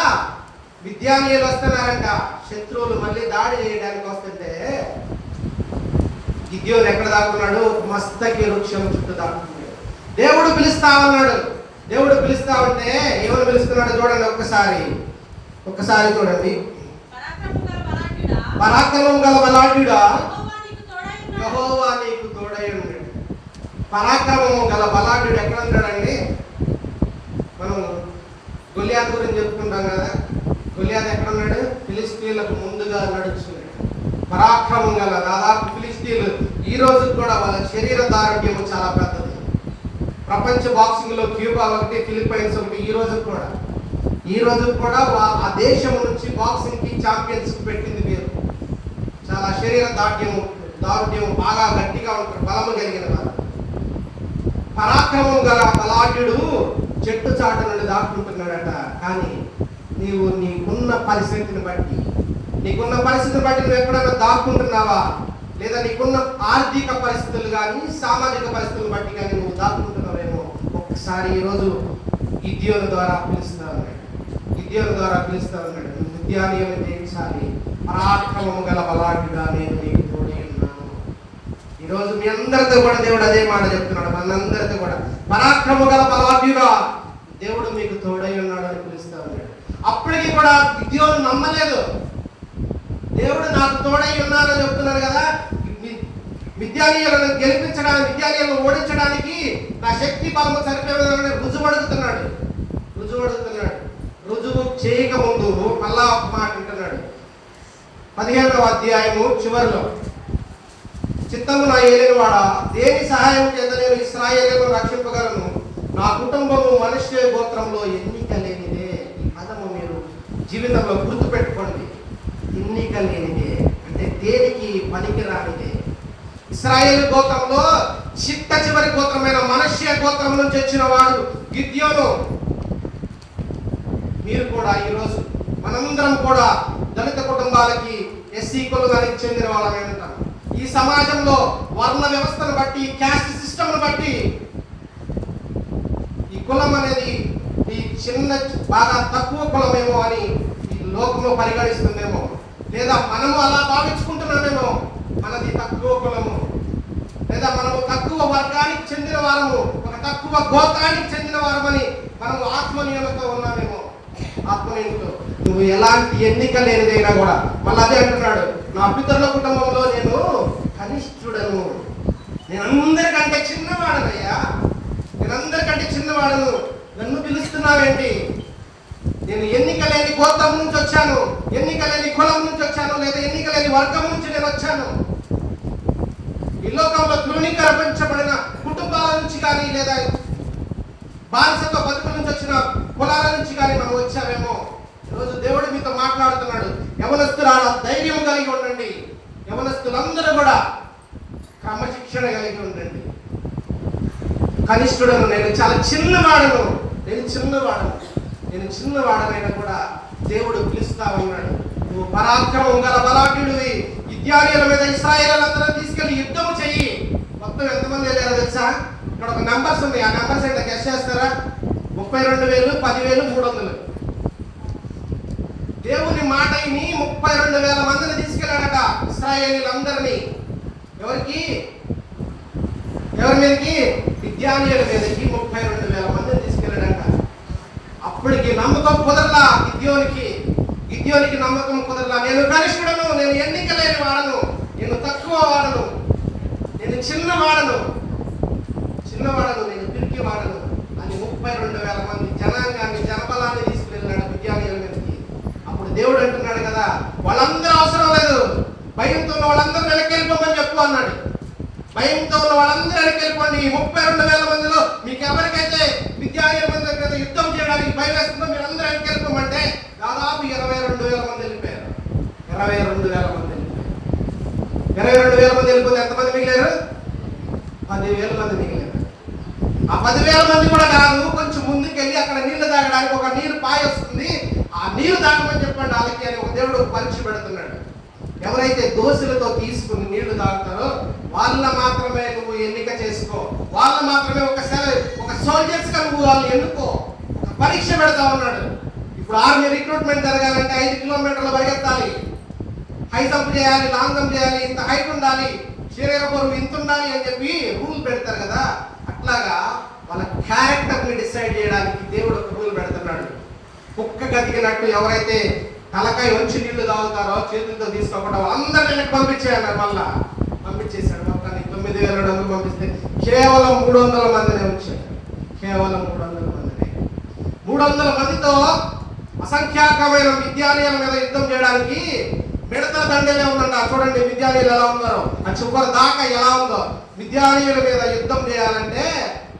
[SPEAKER 1] మిద్యానీయులు వస్తున్నారంట. శత్రువులు మళ్ళీ దాడి చేయడానికి వస్తుంటే గిద్యోను ఎక్కడ దాక్కున్నాడు? మస్తకి వృక్షం చుట్టూ దాక్కున్నాడు. దేవుడు పిలుస్తా ఉన్నాడు. దేవుడు పిలుస్తా ఉంటే ఏమని పిలుస్తున్నాడు చూడండి. ఒక్కసారి చూడండి. పరాక్రమం గల బలాఢ్యుడా, యెహోవా నీకు తోడై ఉన్నాడు. పరాక్రమం గల బలాఢ్యుడు ఎక్కడ ఉన్నాడండి? మనం గొలియాతు గురించి చెప్పుకుంటాం కదా. గొలియాతు ఎక్కడ ఉన్నాడు? ఫిలిస్తీన్లకు ముందుగా నడుచున్నాడు. పరాక్రమం గల, దాదాపు ఫిలిస్తీన్లు ఈ రోజు కూడా వాళ్ళ శరీర దారుఢ్యం చాలా పెద్దది. ప్రపంచ బాక్సింగ్ లో క్యూబా ఒకటి, ఫిలిప్పైన్స్ ఒకటి. ఈ రోజు కూడా ఆ దేశం నుంచి బాక్సింగ్ కి ఛాంపియన్స్ పెట్టింది పేరు. చాలా శరీర దారుఢ్యం బాగా గట్టిగా ఉంటారు, బలము కలిగిన వారు. పరాక్రమం గల బలాఢ్యుడు చెట్టు చాటు నుండి దాక్కుంటున్నాడట. కానీ నీకున్న పరిస్థితిని బట్టి నువ్వు ఎక్కడైనా దాక్కుంటున్నావా? లేదా నీకున్న ఆర్థిక పరిస్థితులు కానీ సామాజిక పరిస్థితులను బట్టి కానీ నువ్వు దాక్కుంటున్నావేమో. ఒక్కసారి ఈరోజు గిద్యోను ద్వారా పిలుస్తా ఉన్నాడు. మిద్యానీయులను జయించాలి. పరాక్రమము గల బలాఢ్యుడా, నేను నీకు తోడై ఉన్నాను. ఈరోజు మీ అందరితో కూడా దేవుడు అదే మాట చెప్తున్నాడు. మనందరితో కూడా పరాక్రమము గల బలాఢ్యుడా, దేవుడు మీకు తోడై ఉన్నాడు అని పిలుస్తా ఉన్నాడు. అప్పటికి కూడా గిద్యోను నమ్మలేదు. దేవుడు నాకు తోడై ఉన్నారని చెప్తున్నాడు కదా. మిద్యానీయులను గెలిపించడానికి, మిద్యానీయులను ఓడించడానికి నా శక్తి బలము సరిపోయిందని రుజువు అడుగుతున్నాడు. రుజువు చేయకముందు మళ్ళా ఒక మాట అంటున్నాడు. 15వ అధ్యాయము చివరిలో, చిత్తము నా ఏలినవాడా, దేని సహాయం చేత నేను ఇశ్రాయేలును రక్షింపగలను? నా కుటుంబము మనుష్య గోత్రంలో ఎన్నిక లేనిదే. ఈ పదము మీరు జీవితంలో గుర్తుపెట్టుకోండి. ఎన్నిక లేనిదే అంటే దేనికి పనికిరానిదే. ఇశ్రాయేలు గోత్రంలో చిట్ట చివరి గోత్రమైన మనుష్య గోత్రం నుంచి వచ్చిన వాడు గిద్యోను. మీరు కూడా ఈరోజు మనందరం కూడా దళిత కుటుంబాలకి, ఎస్సీ కులానికి చెందిన వాళ్ళమే ఉంటాం. ఈ సమాజంలో వర్ణ వ్యవస్థను బట్టి, క్యాస్ట్ సిస్టమ్ను బట్టి ఈ కులం అనేది ఈ చిన్న బాగా తక్కువ కులమేమో అని ఈ లోకంలో పరిగణిస్తుందేమో. లేదా మనము అలా భావించుకుంటున్నామేమో, మనది తక్కువ కులము, లేదా మనము తక్కువ వర్గానికి చెందిన వారము, ఒక తక్కువ గోత్రానికి చెందిన వారమని మనము ఆత్మనియమతో ఉన్నామేమో. ఆత్మనియమతో నువ్వు ఎలాంటి ఎన్నిక లేనిదైనా కూడా మళ్ళీ అదే అంటున్నాడు. నా పితరుల కుటుంబంలో నేను కనిష్ఠుడను, నేను అందరికంటే చిన్నవాడనయ్యా, నన్ను పిలుస్తున్నావేంటి? నేను ఎన్నిక లేని గోత్రం నుంచి వచ్చాను, ఎన్నిక లేని కులం నుంచి వచ్చాను, లేదా ఎన్నిక లేని వర్గం నుంచి నేను వచ్చాను. ఈ లోకంలో తృణీకరించబడిన కుటుంబాల నుంచి కానీ, లేదా బానిసత్వ బతుకుల నుంచి వచ్చిన కులాల నుంచి కానీ మనం వచ్చామేమో. ఈరోజు దేవుడు మీతో మాట్లాడుతున్నాడు. యవనస్తులారా ధైర్యం కలిగి ఉండండి. యవనస్తులందరూ కూడా క్రమశిక్షణ కలిగి ఉండండి. కనిష్ఠుడను, నేను చాలా చిన్నవాడను, నేను చిన్నవాడనైనా కూడా దేవుడు పిలుస్తా ఉన్నాడు. నువ్వు పరాక్రమం గల బలాఢ్యుడివి. గిద్యోనీయుల మీద ఇశ్రాయేలీయులందరూ తీసుకెళ్లి యుద్ధం చెయ్యి. మొత్తం ఎంతమంది వెళ్ళారో తెలుసా? ఇక్కడ ఒక నంబర్స్ ఉంది. ఆ నంబర్స్ ఏంటో గెస్ చేస్తారా? 32,000, 10,000, 300. దేవుని మాట విని 32,000 మందిని తీసుకెళ్ళాడట ఇశ్రాయేలీయులందరినీ. ఎవరి మీదకి? గిద్యోనీయుల మీదకి 32,000 మందిని తీసుకెళ్ళాడట. అప్పటికి నమ్మకం కుదరలా గిద్యోనికి నమ్మకం కుదరలా. నేను కనిష్ఠుడను, నేను ఎన్నిక లేని వాడను, నేను తక్కువ వాడను, నేను చిన్నవాడను, నేను పిరికి వాడను అని 32,000 మంది జనబలాన్ని తీసుకువెళ్ళాడు గిద్యోనీయుల మీదకి. అప్పుడు దేవుడు అంటున్నాడు కదా, వాళ్ళందరూ అవసరం లేదు, భయంతో ఉన్న వాళ్ళందరూ వెనకెళ్ళిపోమని చెప్పు అన్నాడు. భయంతో ఉన్న వాళ్ళందరూ వెనకెళ్ళిపోండి. 32,000 మందిలో మీకు ఎవరికైతే గిద్యోనీయుల మీద యుద్ధం చేయడానికి భయం వేస్తుందో మీరు అందరూ వెనకెళ్ళిపోమంటే దాదాపు 22,000 మంది వెళ్ళిపోయారు. 22,000 మంది వెళ్ళిపోతే ఎంతమంది మిగిలారు? 10,000 మంది మిగిలారు. ఆ 10,000 మంది కూడా కాదు, కొంచెం ముందుకెళ్ళి అక్కడ నీళ్లు తాగడానికి ఒక నీరు పాయ వస్తుంది, ఆ నీరు తాగమని చెప్పండి వాళ్ళకి అని ఒక దేవుడు పరీక్ష పెడుతున్నాడు. ఎవరైతే దోశలతో తీసుకుని నీళ్లు తాగుతారో వాళ్ళ మాత్రమే నువ్వు ఎన్నిక చేసుకో, వాళ్ళ మాత్రమే ఒక సోల్జర్స్ గా నువ్వు వాళ్ళు ఎన్నుకో. ఒక పరీక్ష పెడతా ఉన్నాడు. ఇప్పుడు ఆర్మీ రిక్రూట్మెంట్ జరగాలంటే 5 కిలోమీటర్లు పరిగెత్తాలి, హై జంప్ చేయాలి, లాంగ్ జంప్ చేయాలి, ఇంత హైట్ ఉండాలి, శరీర బరువు ఇంత ఉండాలి అని చెప్పి రూల్ పెడతారు కదా. అట్లాగా వాళ్ళ క్యారెక్టర్ని డిసైడ్ చేయడానికి దేవుడు ఒక రూల్ పెడుతున్నాడు. కుక్క గతికినట్టు ఎవరైతే తలకాయ వచ్చి నీళ్లు తాగుతారో చేతులతో తీసుకోకుండా వాళ్ళందరినీ వెనక్కి పంపించేయాలి. మళ్ళా పంపించేశాడు. మొత్తాన్ని 9,000 డబ్బులు పంపిస్తే కేవలం 300 మందినే వచ్చాడు. కేవలం 300 మందినే. 300 మందితో అసంఖ్యాకమైన మిద్యానీయుల మీద యుద్ధం చేయడానికి మిడతల దండలే ఉందంట. చూడండి మిద్యానీయులు ఎలా ఉన్నారో, ఆ చివరి దాకా ఎలా ఉందో. మిద్యానీయుల మీద యుద్ధం చేయాలంటే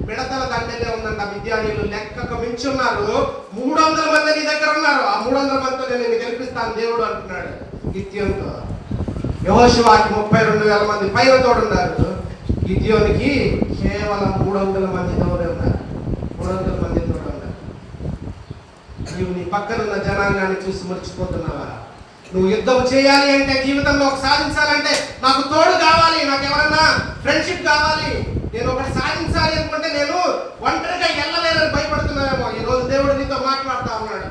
[SPEAKER 1] మిడతల దండలే ఉందంట. మిద్యానీయులు లెక్కకు మించి ఉన్నారు. 300 మంది నీ దగ్గర ఉన్నారు. ఆ 300 మందితో నేను గెలిపిస్తాను దేవుడు అంటున్నాడు గిద్యోనుతో. యెహోషువకి 32,000 మంది పైన తోడున్నారు. గిద్యోనికి కేవలం 300 మంది తోడే ఉన్నారు. 300 మంది తోడు ఉన్నారు. నీవు నీ పక్కనున్న జనాంగాన్ని చూసి మర్చిపోతున్నావా? నువ్వు యుద్ధం చేయాలి అంటే, జీవితంలో ఒక సాధించాలంటే నాకు తోడు కావాలి, నాకు ఎవరన్నా ఫ్రెండ్షిప్ కావాలి. నేను ఒకటి సాధించాలి అనుకుంటే నేను ఒంటరిగా వెళ్ళలేనని భయపడుతున్నావేమో. ఈరోజు దేవుడు నీతో మాట్లాడుతూ ఉన్నాడు.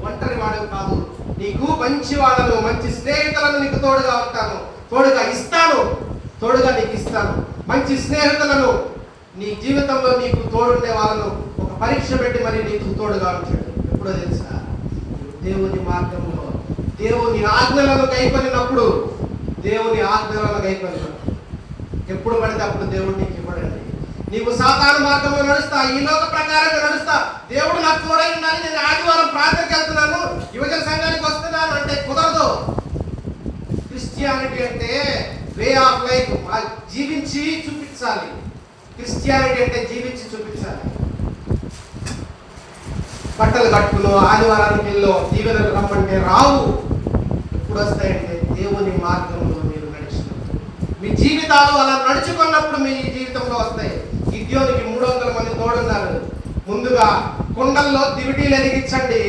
[SPEAKER 1] ఒంటరి వాడు కాదు, నీకు మంచి వాళ్ళను, మంచి స్నేహితులను నీకు తోడుగా ఉంటాను, తోడుగా నీకు ఇస్తాను. మంచి స్నేహితులను నీ జీవితంలో నీకు తోడుండే వాళ్ళను ఒక పరీక్ష పెట్టి మరి నీకు తోడుగా ఉంటాడు. ఎప్పుడో తెలుసా? దేవుని మార్గంలో దేవుని ఆజ్ఞలను కైకొనినప్పుడు, ఎప్పుడు పడితే అప్పుడు దేవుడు నీకు ఇవ్వడండి. నీవు సాతాను మార్గంలో నడుస్తా, ఈ లోక ప్రకారంగా నడుస్తా, దేవుడు నాకు తోడై ఉండాలి, నేను ఆదివారం ప్రార్థనకి వెళ్తున్నాను, యువజన సంఘానికి వస్తున్నాను అంటే కుదరదు. క్రిస్టియానిటీ అంటే వే ఆఫ్ లైఫ్, జీవించి చూపించాలి. క్రిస్టియానిటీ అంటే జీవించి చూపించాలి. బట్టలు కట్టుకులో ఆదివారానికి వెళ్ళో దీవెనలు రమ్మంటే రావు. ఎప్పుడు వస్తాయంటే దేవుని మార్గంలో మీరు నడిచినప్పుడు, మీ జీవితాలు అలా నడుచుకున్నప్పుడు మీ జీవితంలో వస్తాయి. గిద్యోనికి 300 మంది తోడున్నారు. ముందుగా కుండల్లో దివిటీలు ఎదిగించండి,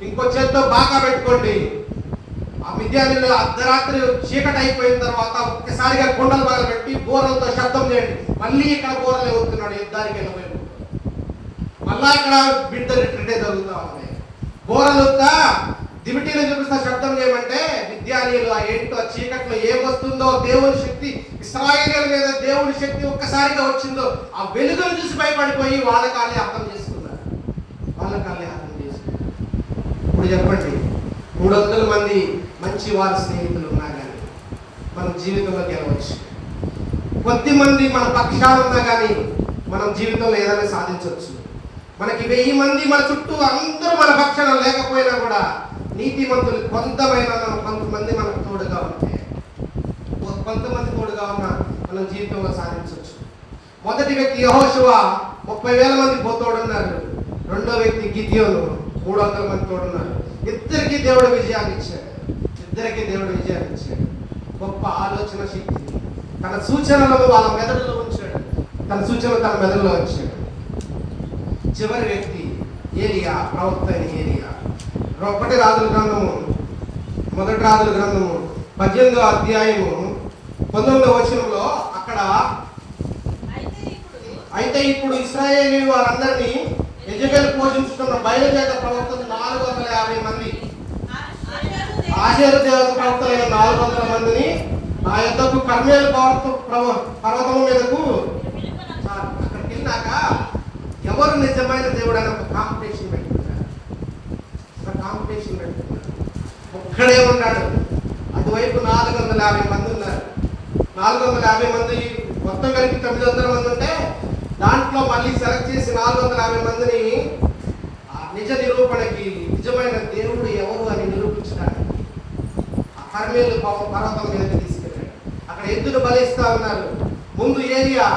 [SPEAKER 1] ఇంకో చేత్తో బాగా పెట్టుకోండి. ఆ మిద్యానీయులు అర్ధరాత్రి చీకటి అయిపోయిన తర్వాత ఒక్కసారిగా కుండలు బాగా పెట్టి బోరలతో శబ్దం చేయండి. మళ్ళీ ఇక్కడ బోరలు ఎగురుతున్నాడు యుద్ధానికి వెళ్ళిపోయి. మళ్ళా ఇక్కడ బిడ్డ రిట్రీటే జరుగుతూ ఉంది. బోరలుతా దివిటీలు చూపిస్తా శబ్దం చేయమంటే మిద్యానీయులు ఆ ఏంటో చీకట్లో ఏమొస్తుందో దేవుని శక్తి, ఇశ్రాయేలీయుల మీద దేవుని శక్తి ఒక్కసారిగా వచ్చిందో ఆ వెలుగును చూసి భయపడిపోయి వాళ్ళ కాళ్ళే అర్థం చేసుకున్నారు. ఇప్పుడు చెప్పండి, 300 మంది మంచి వారి స్నేహితులు ఉన్నా కానీ మనం జీవితంలో గెలవచ్చు. కొద్ది మంది మన పక్షాలు ఉన్నా కానీ మనం జీవితంలో ఏదైనా సాధించవచ్చు. మనకి 1000 మంది మన చుట్టూ అందరూ మన పక్షాన లేక కొంతమంది మనకు తోడుగా ఉంటే, కొంతమంది తోడుగా ఉన్న మనం జీవితంలో సాధించవచ్చు. మొదటి వ్యక్తి యెహోషువ 30,000 మంది తోడున్నారు. రెండో వ్యక్తి గిద్యోను 300 మంది తోడున్నారు. ఇద్దరికి దేవుడు విజయాన్ని ఇచ్చాడు. గొప్ప ఆలోచన శక్తి, తన సూచనలను వాళ్ళ మెదడులో ఉంచాడు. తన మెదడులో ఉంచాడు. చివరి వ్యక్తి ఏలియా, ప్రవక్త అయిన ఏలియా. మొదటి రాజుల గ్రంథము 18వ అధ్యాయము 19వ వచనంలో అక్కడ, అయితే ఇప్పుడు ఇశ్రాయేలు వారందరినీ యెజెబెలు పోషించుతున్న బయలుదేర ప్రవక్తలు 450 మంది, ఆషేరు దేవత ప్రవక్తలైన 400 మందిని ఆ యొద్దకు కర్మేలు పర్వతము మీదకు అక్కడికి వెళ్ళినాక ఎవరు నిజమైన దేవుడు అని ఒక కాంపిటీషన్ పెట్టుకున్నారు. ఒక్కడే ఉన్నాడు. అటువైపు 450 మంది ఉన్నారు. 450 మంది మొత్తం కలిపి 900 మంది ఉంటే దాంట్లో మళ్ళీ సెలెక్ట్ చేసి 450 మందిని నిజ నిరూపణకి, నిజమైన దేవుడు ఎవరు అని నిరూపించడానికి ఆ కర్మేలు పర్వతం మీదకి తీసుకెళ్ళాడు. అక్కడ ఎద్దులు బలిస్తా ఉన్నారు. ముందు ఏలియా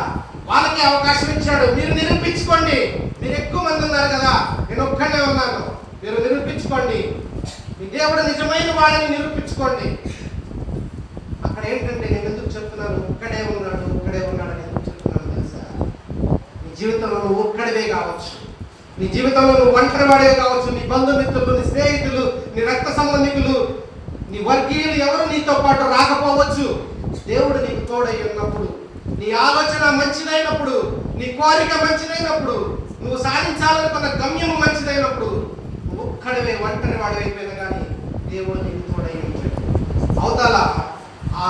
[SPEAKER 1] వాళ్ళకి అవకాశం ఇచ్చాడు. మీరు నిరూపించుకోండి, మీరు ఎక్కువ మంది ఉన్నారు కదా, నేను ఒక్కడే ఉన్నాను, మీరు నిరూపించుకోండి, మీ దేవుడు నిజమైన వాడిని నిరూపించుకోండి. అక్కడ ఏంటంటే, నేను ఎందుకు చెప్తున్నాను ఒక్కడే ఉన్నాడు అని ఎందుకు చెప్తున్నాను తెలుసా? నీ జీవితంలో నువ్వు ఒక్కడివే కావచ్చు, నీ జీవితంలో నువ్వు ఒంటరి వాడివే కావచ్చు, నీ బంధుమిత్రులు, నీ స్నేహితులు, నీ రక్త సంబంధికులు, నీ వర్గీయులు ఎవరు నీతో పాటు రాకపోవచ్చు. దేవుడు నీకు తోడై ఉన్నప్పుడు, నీ ఆలోచన మంచిదైనప్పుడు, నీ కోరిక మంచిదైనప్పుడు, నువ్వు సాధించాలనుకున్న గమ్యము మంచిదైనప్పుడు, నువ్వు ఒక్కడివే ఒంటరి వాడివైపోయినా కానీ దేవుడు నీకు తోడై ఉంటాడు. అవతల ఆ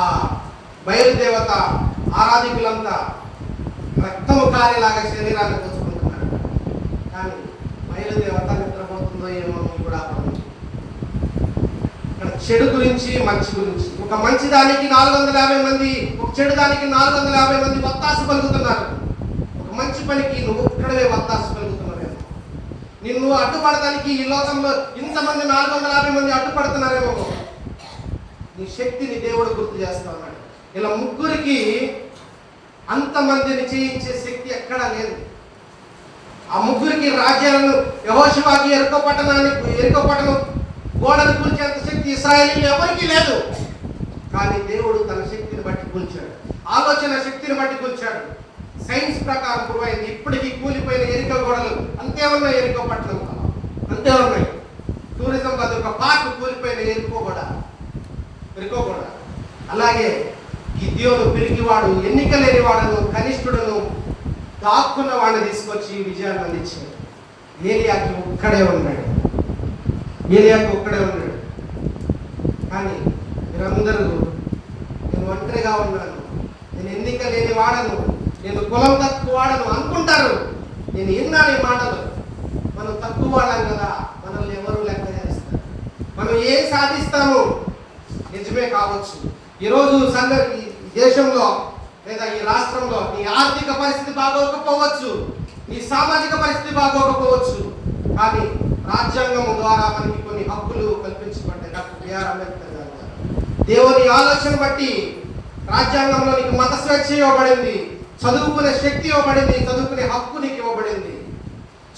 [SPEAKER 1] బయలుదేవత ఆరాధికులంతా రక్తము కారేలాగా శరీరాన్ని కోసుకుంటున్నారు. కానీ బయలుదేవత నిద్రపోతుందో ఏమో కూడా ఇక్కడ చెడు గురించి, మంచి గురించి, ఒక మంచి దానికి 450 మంది, ఒక చెడు దానికి 450 మంది వత్తాసు పలుకుతున్నారు. ఒక మంచి పనికి నువ్వు ఒక్కడవే వత్తాసు పలుకుతున్నావేమో. నిన్ను అడ్డుపడటానికి ఈ లోకంలో ఇంతమంది 450 మంది అడ్డుపడుతున్నారేమో. నీ శక్తిని దేవుడు గుర్తు చేస్తా ఉన్నాడు. ఇలా ముగ్గురికి అంతమందిని చేయించే శక్తి ఎక్కడా లేదు. ఆ ముగ్గురికి రాజ్యాలను, యెహోషువకి ఎరికో పట్టణం గోడను కూల్చేంత శక్తి ఇశ్రాయేలీయులు ఎవరికీ లేదు. కానీ దేవుడు తన శక్తిని బట్టి కూల్చాడు, ఆలోచన శక్తిని బట్టి కూల్చాడు. సైన్స్ ప్రకారం ప్రూవ్ అయింది. ఇప్పటికీ కూలిపోయిన ఎరికో గోడలు అంతే ఉన్నాయి. ఎరికో పట్టణం అంతే ఉన్నాయి. టూరిజం అది ఒక పార్క్ కూలిపోయిన ఎరికో గోడ. అలాగే గిద్యోను పిరికివాడు, ఎన్నిక లేని వాడును, కనిష్ఠుడును, దాక్కున్న వాడిని తీసుకొచ్చి విజయాన్ని అందించాడు. ఏలియాకి ఒక్కడే ఉన్నాడు. కానీ మీరందరూ, నేను ఒంటరిగా ఉన్నాను, నేను ఎన్నిక లేని వాడను, నేను కులం తక్కువ వాడను అనుకుంటారు. నేను విన్నాను ఈ మాటలు. మనం తక్కువ వాళ్ళం కదా, మనల్ని ఎవరు లెక్క చేస్తారు, మనం ఏం సాధిస్తాము? నిజమే కావచ్చు. ఈరోజు ఈ దేశంలో లేదా ఈ రాష్ట్రంలో నీ ఆర్థిక పరిస్థితి బాగోకపోవచ్చు, నీ సామాజిక పరిస్థితి బాగోకపోవచ్చు. కానీ రాజ్యాంగం ద్వారా మనకి కొన్ని హక్కులు కల్పించబడ్డాయి. డాక్టర్ బిఆర్ అంబేద్కర్ గారు దేవుని ఆలోచన బట్టి రాజ్యాంగంలో నీకు మత స్వేచ్ఛ ఇవ్వబడింది, చదువుకునే శక్తి ఇవ్వబడింది, చదువుకునే హక్కు నీకు ఇవ్వబడింది.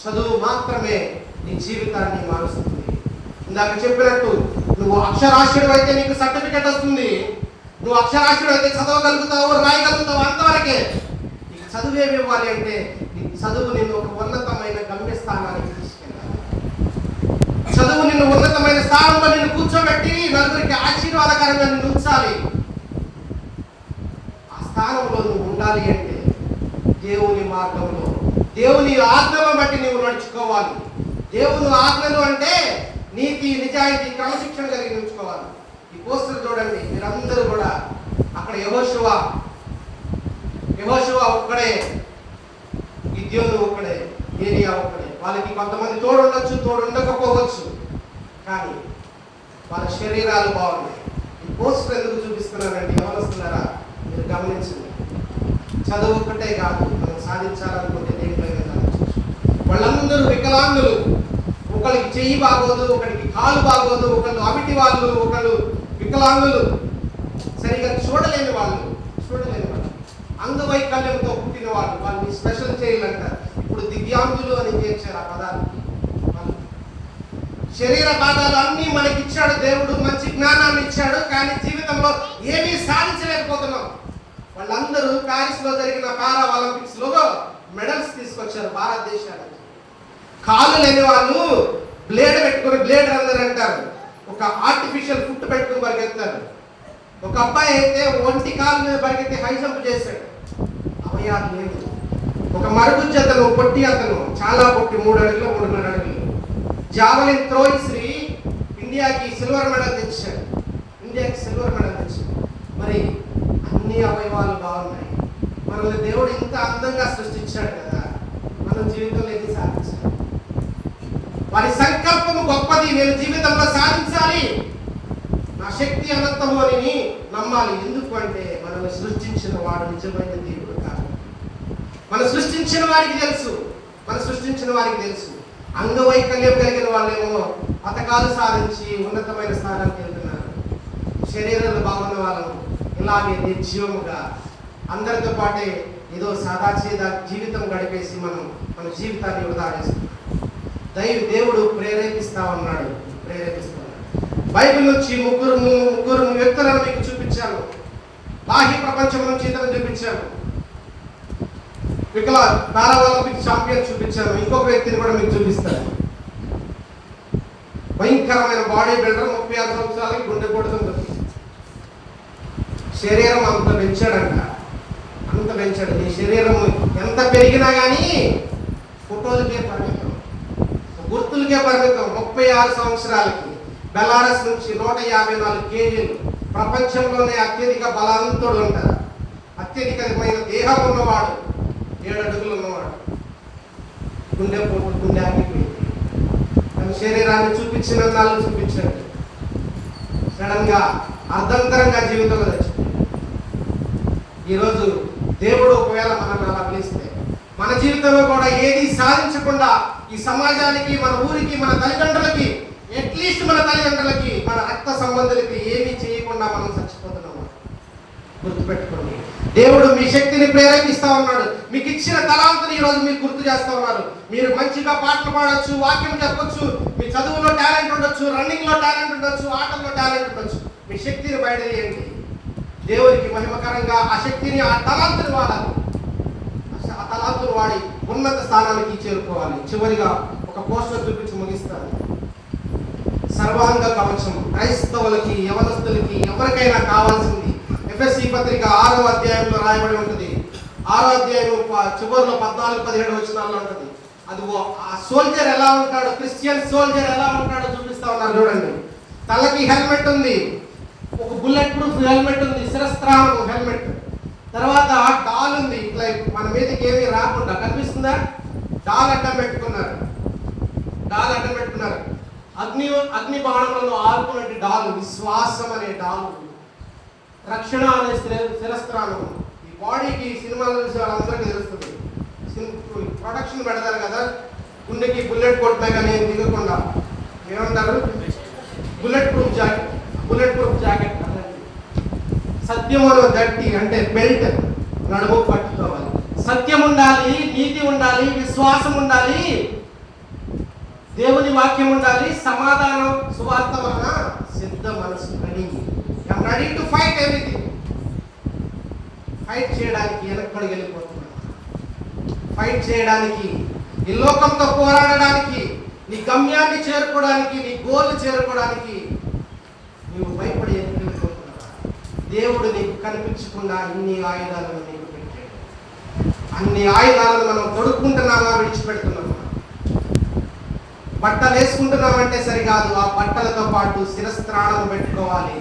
[SPEAKER 1] చదువు మాత్రమే నీ జీవితాన్ని మారుస్తుంది. ఇందాక చెప్పినట్టు నువ్వు అక్షరాస్యుడు అయితే నీకు సర్టిఫికెట్ వస్తుంది. నువ్వు అక్షరాస్యుడు అయితే చదవగలుగుతావు, రాయగలుగుతావు, అంతవరకే. నీకు చదువు ఏమి ఇవ్వాలి అంటే, నీ చదువు నిన్ను ఒక ఉన్నతమైన గమ్యస్థానానికి తీసుకెళ్ళాలి. చదువు నిన్ను ఉన్నతమైన స్థానంలో నిన్ను కూర్చోబెట్టి నలుగురికి ఆశీర్వాదకరంగా నిన్ను ఉంచాలి. ఆ స్థానంలో నువ్వు ఉండాలి అంటే దేవుని మార్గంలో, దేవుని ఆజ్ఞలను బట్టి నువ్వు నడుచుకోవాలి. దేవుని ఆజ్ఞలు అంటే నీతి, నిజాయితీ, క్రమశిక్షణ కలిగి నడుచుకోవాలి. ఈ పోస్టర్ చూడండి, మీరందరూ కూడా అక్కడ యెహోషువ ఒక్కడే, గిద్యోను ఒక్కడే, ఏలియా ఒక్కడే. వాళ్ళకి కొంతమంది తోడు ఉండొచ్చు, తోడు ఉండకపోవచ్చు, కానీ వాళ్ళ శరీరాలు బాగున్నాయి. ఈ పోస్టర్ ఎందుకు చూపిస్తున్నానండి యవనస్తులారా, మీరు గమనించండి. చదువు ఒక్కటే కాదు, మనం సాధించాలనుకుంటే దేంట్లో సాధించవచ్చు. వాళ్ళందరూ వికలాంగులు. ఒక ఒకరికి చెయ్యి బాగోదు, ఒకరికి కాలు బాగోదు, ఒకళ్ళు అవిటి వాళ్ళు, ఒకళ్ళు వికలాంగులు, సరిగా చూడలేని వాళ్ళు, అంగవైకల్యంతో పుట్టిన వాళ్ళు, వాళ్ళని స్పెషల్ చైల్డ్ అంటారు. ఇప్పుడు దివ్యాంగులు అని చేర్చారు ఆ పదాలు. శరీర భాగాలు అన్నీ మనకి ఇచ్చాడు దేవుడు, మంచి జ్ఞానాన్ని ఇచ్చాడు, కానీ జీవితంలో ఏమీ సాధించలేకపోతున్నాం. వాళ్ళందరూ ప్యారిస్ లో జరిగిన పారా ఒలింపిక్స్ లో మెడల్స్ తీసుకొచ్చారు భారతదేశానికి. కాళ్ళు లేని వాళ్ళు బ్లేడ్ పెట్టుకుని బ్లేడ్ రన్నర్ అంటారు, ఒక ఆర్టిఫిషియల్ ఫుట్ పెట్టుకుని పరిగెత్తారు. ఒక అబ్బాయి అయితే ఒంటి కాలు మీద పరిగెత్తి హై జంప్ చేశాడు, అవయాలు లేదు. ఒక మరుగుజ్జు అతను, పొట్టి అతను, చాలా పొట్టి, 3 అడుగులు 3.5 అడుగులు, జావలిన్ త్రోయిశ్రీ ఇండియాకి సిల్వర్ మెడల్ తెచ్చాడు. మరి అన్ని అవయవాలు బాగున్నాయి. మనల్ని దేవుడు ఇంత అందంగా సృష్టించాడు కదా, మనం జీవితంలో ఏది సాధించాలి? వారి సంకల్పము గొప్పది, నేను జీవితంలో సాధించాలి, నా శక్తి అనంతము అని నమ్మాలి. ఎందుకు అంటే మనల్ని సృష్టించిన వాడు నిజమైన దేవుడు కాదు. మనం సృష్టించిన వారికి తెలుసు. అంగవైకల్యం కలిగిన వాళ్ళేమో పథకాలు సాధించి ఉన్నతమైన స్థానానికి వెళ్తున్నారు. శరీరాలు బాగున్న వాళ్ళను ఇలాగే నిర్జీవముగా అందరితో పాటే ఏదో సాదాచీదా జీవితం గడిపేసి మన జీవితాన్ని వృధా చేస్తున్నాం. దేవుడు ప్రేరేపిస్తా ఉన్నాడు. బైబిల్ నుంచి ముగ్గురు వ్యక్తులను మీకు చూపించాను. బాహ్య ప్రపంచం నుంచి ఇతను చూపించాను. పారా ఒలింపిక్ ఛాంపియన్ చూపించాను. ఇంకొక వ్యక్తిని కూడా మీకు చూపిస్తాను. భయంకరమైన బాడీ బిల్డర్, 36 సంవత్సరాలకి గుండె కొడుతుంది. శరీరం అంత పెంచాడంట. నీ శరీరం ఎంత పెరిగినా కానీ ఫోటోలకే పరిమితం, గుర్తులకే పరిమితం. 36 సంవత్సరాలకి బెలారస్ నుంచి 154 కేజీలు, ప్రపంచంలోనే అత్యధిక బలవంతుడు అంటారు. అత్యధికమైన దేహం ఉన్నవాడు, 7 అడుగులు ఉన్నవాడు. గుండె ఆగిపోయింది. తన శరీరాన్ని చూపించాడు. సడన్ గా అర్ధంతరంగా జీవితంలో తెచ్చిపోయాడు. ఈరోజు దేవుడు ఒకవేళ మనల్ని అలా పిలిస్తే, మన జీవితంలో కూడా ఏది సాధించకుండా ఈ సమాజానికి, మన ఊరికి, మన తల్లిదండ్రులకి, అట్లీస్ట్ మన తల్లిదండ్రులకి, మన రక్త సంబంధులకి ఏమీ చేయకుండా మనం చచ్చిపోతున్నాము. గుర్తుపెట్టుకోండి, దేవుడు మీ శక్తిని ప్రేరేపిస్తా ఉన్నాడు. మీకు ఇచ్చిన తలాంతుని ఈరోజు మీకు గుర్తు చేస్తా ఉన్నారు. మీరు మంచిగా పాటలు పాడొచ్చు, వాక్యం చెప్పొచ్చు, మీ చదువులో టాలెంట్ ఉండొచ్చు, రన్నింగ్ లో టాలెంట్ ఉండొచ్చు, ఆటల్లో టాలెంట్ ఉండొచ్చు. మీ శక్తిని బయటదేయండి. దేవునికి మహిమకరంగా ఆ శక్తిని, ఆ తలాంతుని వాడాలి. ఆ తలాంతుని వాడి ఉన్నత స్థానానికి చేరుకోవాలి. చివరిగా ఒక పోస్టర్ చూపించి ముగిస్తాను. సర్వాంగ కవచం క్రైస్తవులకి, యవనస్తులకి, ఎవరికైనా కావాల్సింది. ఎఫెసీ పత్రిక 6వ అధ్యాయంలో రాయబడి ఉంటుంది. 6వ అధ్యాయం చివరిలో 14-17 వచనాల్లో ఉంటుంది. అది ఆ సోల్జర్ ఎలా ఉంటాడు, క్రిస్టియన్ సోల్జర్ ఎలా ఉంటాడో చూపిస్తా ఉన్నారు. చూడండి, తలకి హెల్మెట్ ఉంది, ఒక బుల్లెట్ ప్రూఫ్ హెల్మెట్ ఉంది, శిరస్త్రాణం హెల్మెట్, తర్వాత డాల్ ఉంది. ఇట్లా మన మీదకి ఏమీ రాకుండా కనిపిస్తుందా? డాల్ అడ్డం పెట్టుకున్నారు. అగ్ని బాణములను ఆర్పునట్టు డాలు, విశ్వాసం అనే డాలు, రక్షణ అనే శిరస్త్రాణం. ఈ బాడీకి సినిమాలు చూసే వాళ్ళందరికీ తెలుస్తుంది. ప్రొడక్షన్ పెడతారు కదా, గుండెకి బుల్లెట్ కొట్టినా కానీ దిగకుండా ఏమంటారు? Bullet proof jacket. సత్యమును దట్టి అంటే బెల్ట్ నడుము పట్టుకోవాలి. సత్యం ఉండాలి, నీతి ఉండాలి, విశ్వాసం ఉండాలి, దేవుని వాక్యం ఉండాలి, సమాధానం సువార్త వలన సిద్ధ మనసు ready to fight everything. Fight చేయడానికి వెనక్కి వెళ్ళిపోతున్నాను. ఫైట్ చేయడానికి, ఈ లోకంతో పోరాడడానికి, నీ గమ్యాన్ని చేరుకోవడానికి, నీ గోల్ చేరుకోవడానికి నువ్వు భయపడి వెళ్ళిపోతున్నావు. దేవుడు నీకు కనిపించకుండా ఇన్ని ఆయుధాలను నీకు పెట్టాడు. అన్ని ఆయుధాలను మనం తొడుక్కుంటున్నామా, విడిచిపెడుతున్నామా? బట్టలు వేసుకుంటున్నామంటే సరికాదు, ఆ బట్టలతో పాటు శిరస్త్రాణం పెట్టుకోవాలి,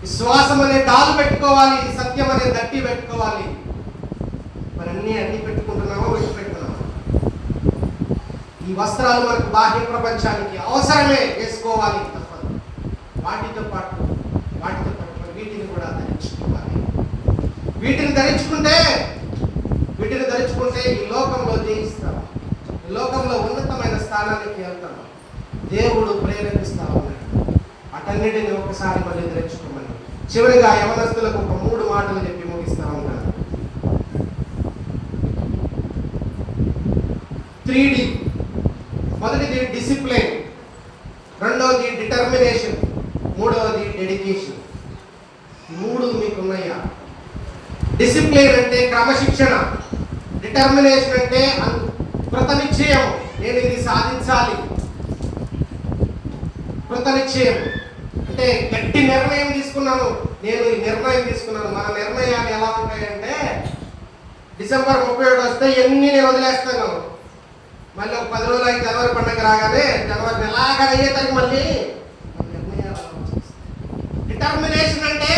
[SPEAKER 1] విశ్వాసం అనే డాలు పెట్టుకోవాలి, సత్యం అనే దట్టి పెట్టుకోవాలి. మరి అన్ని పెట్టుకుంటున్నామా, విడిచిపెట్టుకున్నామా? ఈ వస్త్రాలు మనకు బాహ్య ప్రపంచానికి అవసరమే, వేసుకోవాలి తప్పదు. వాటితో పాటు వీటిని కూడా ధరించుకోవాలి. వీటిని ధరించుకుంటే ఈ లోకంలో జయిస్తాం, ఈ లోకంలో ఉన్నతమైన స్థానానికి వెళ్తాం. దేవుడు ప్రేరేపిస్తా ఉన్నాడు. అటన్నిటిని ఒకసారి మళ్ళీ తెచ్చుకోమని చివరిగా యవనస్తులకు ఒక 3 మాటలు చెప్పి ముగిస్తా ఉన్నాను. 3D. మొదటిది డిసిప్లిన్, రెండవది డిటర్మినేషన్, మూడవది డెడికేషన్. 3 మీకున్నాయా? డిసిప్లిన్ అంటే క్రమశిక్షణ, డిటర్మినేషన్ అంటే కృత నిశ్చయం, నేను ఇది సాధించాలి. కృత నిశ్చయం అంటే గట్టి నిర్ణయం తీసుకున్నాను, నేను ఈ నిర్ణయం తీసుకున్నాను. మన నిర్ణయాలు ఎలా ఉంటాయంటే డిసెంబర్ 31 వస్తే ఎన్ని నేను వదిలేస్తాను, మళ్ళీ ఒక 10 రోజులు అయితే జనవరి పండుగ రాగానే జనవరి నెలాగా అయ్యేసరికి మళ్ళీ నిర్ణయాలు. డిటర్మినేషన్ అంటే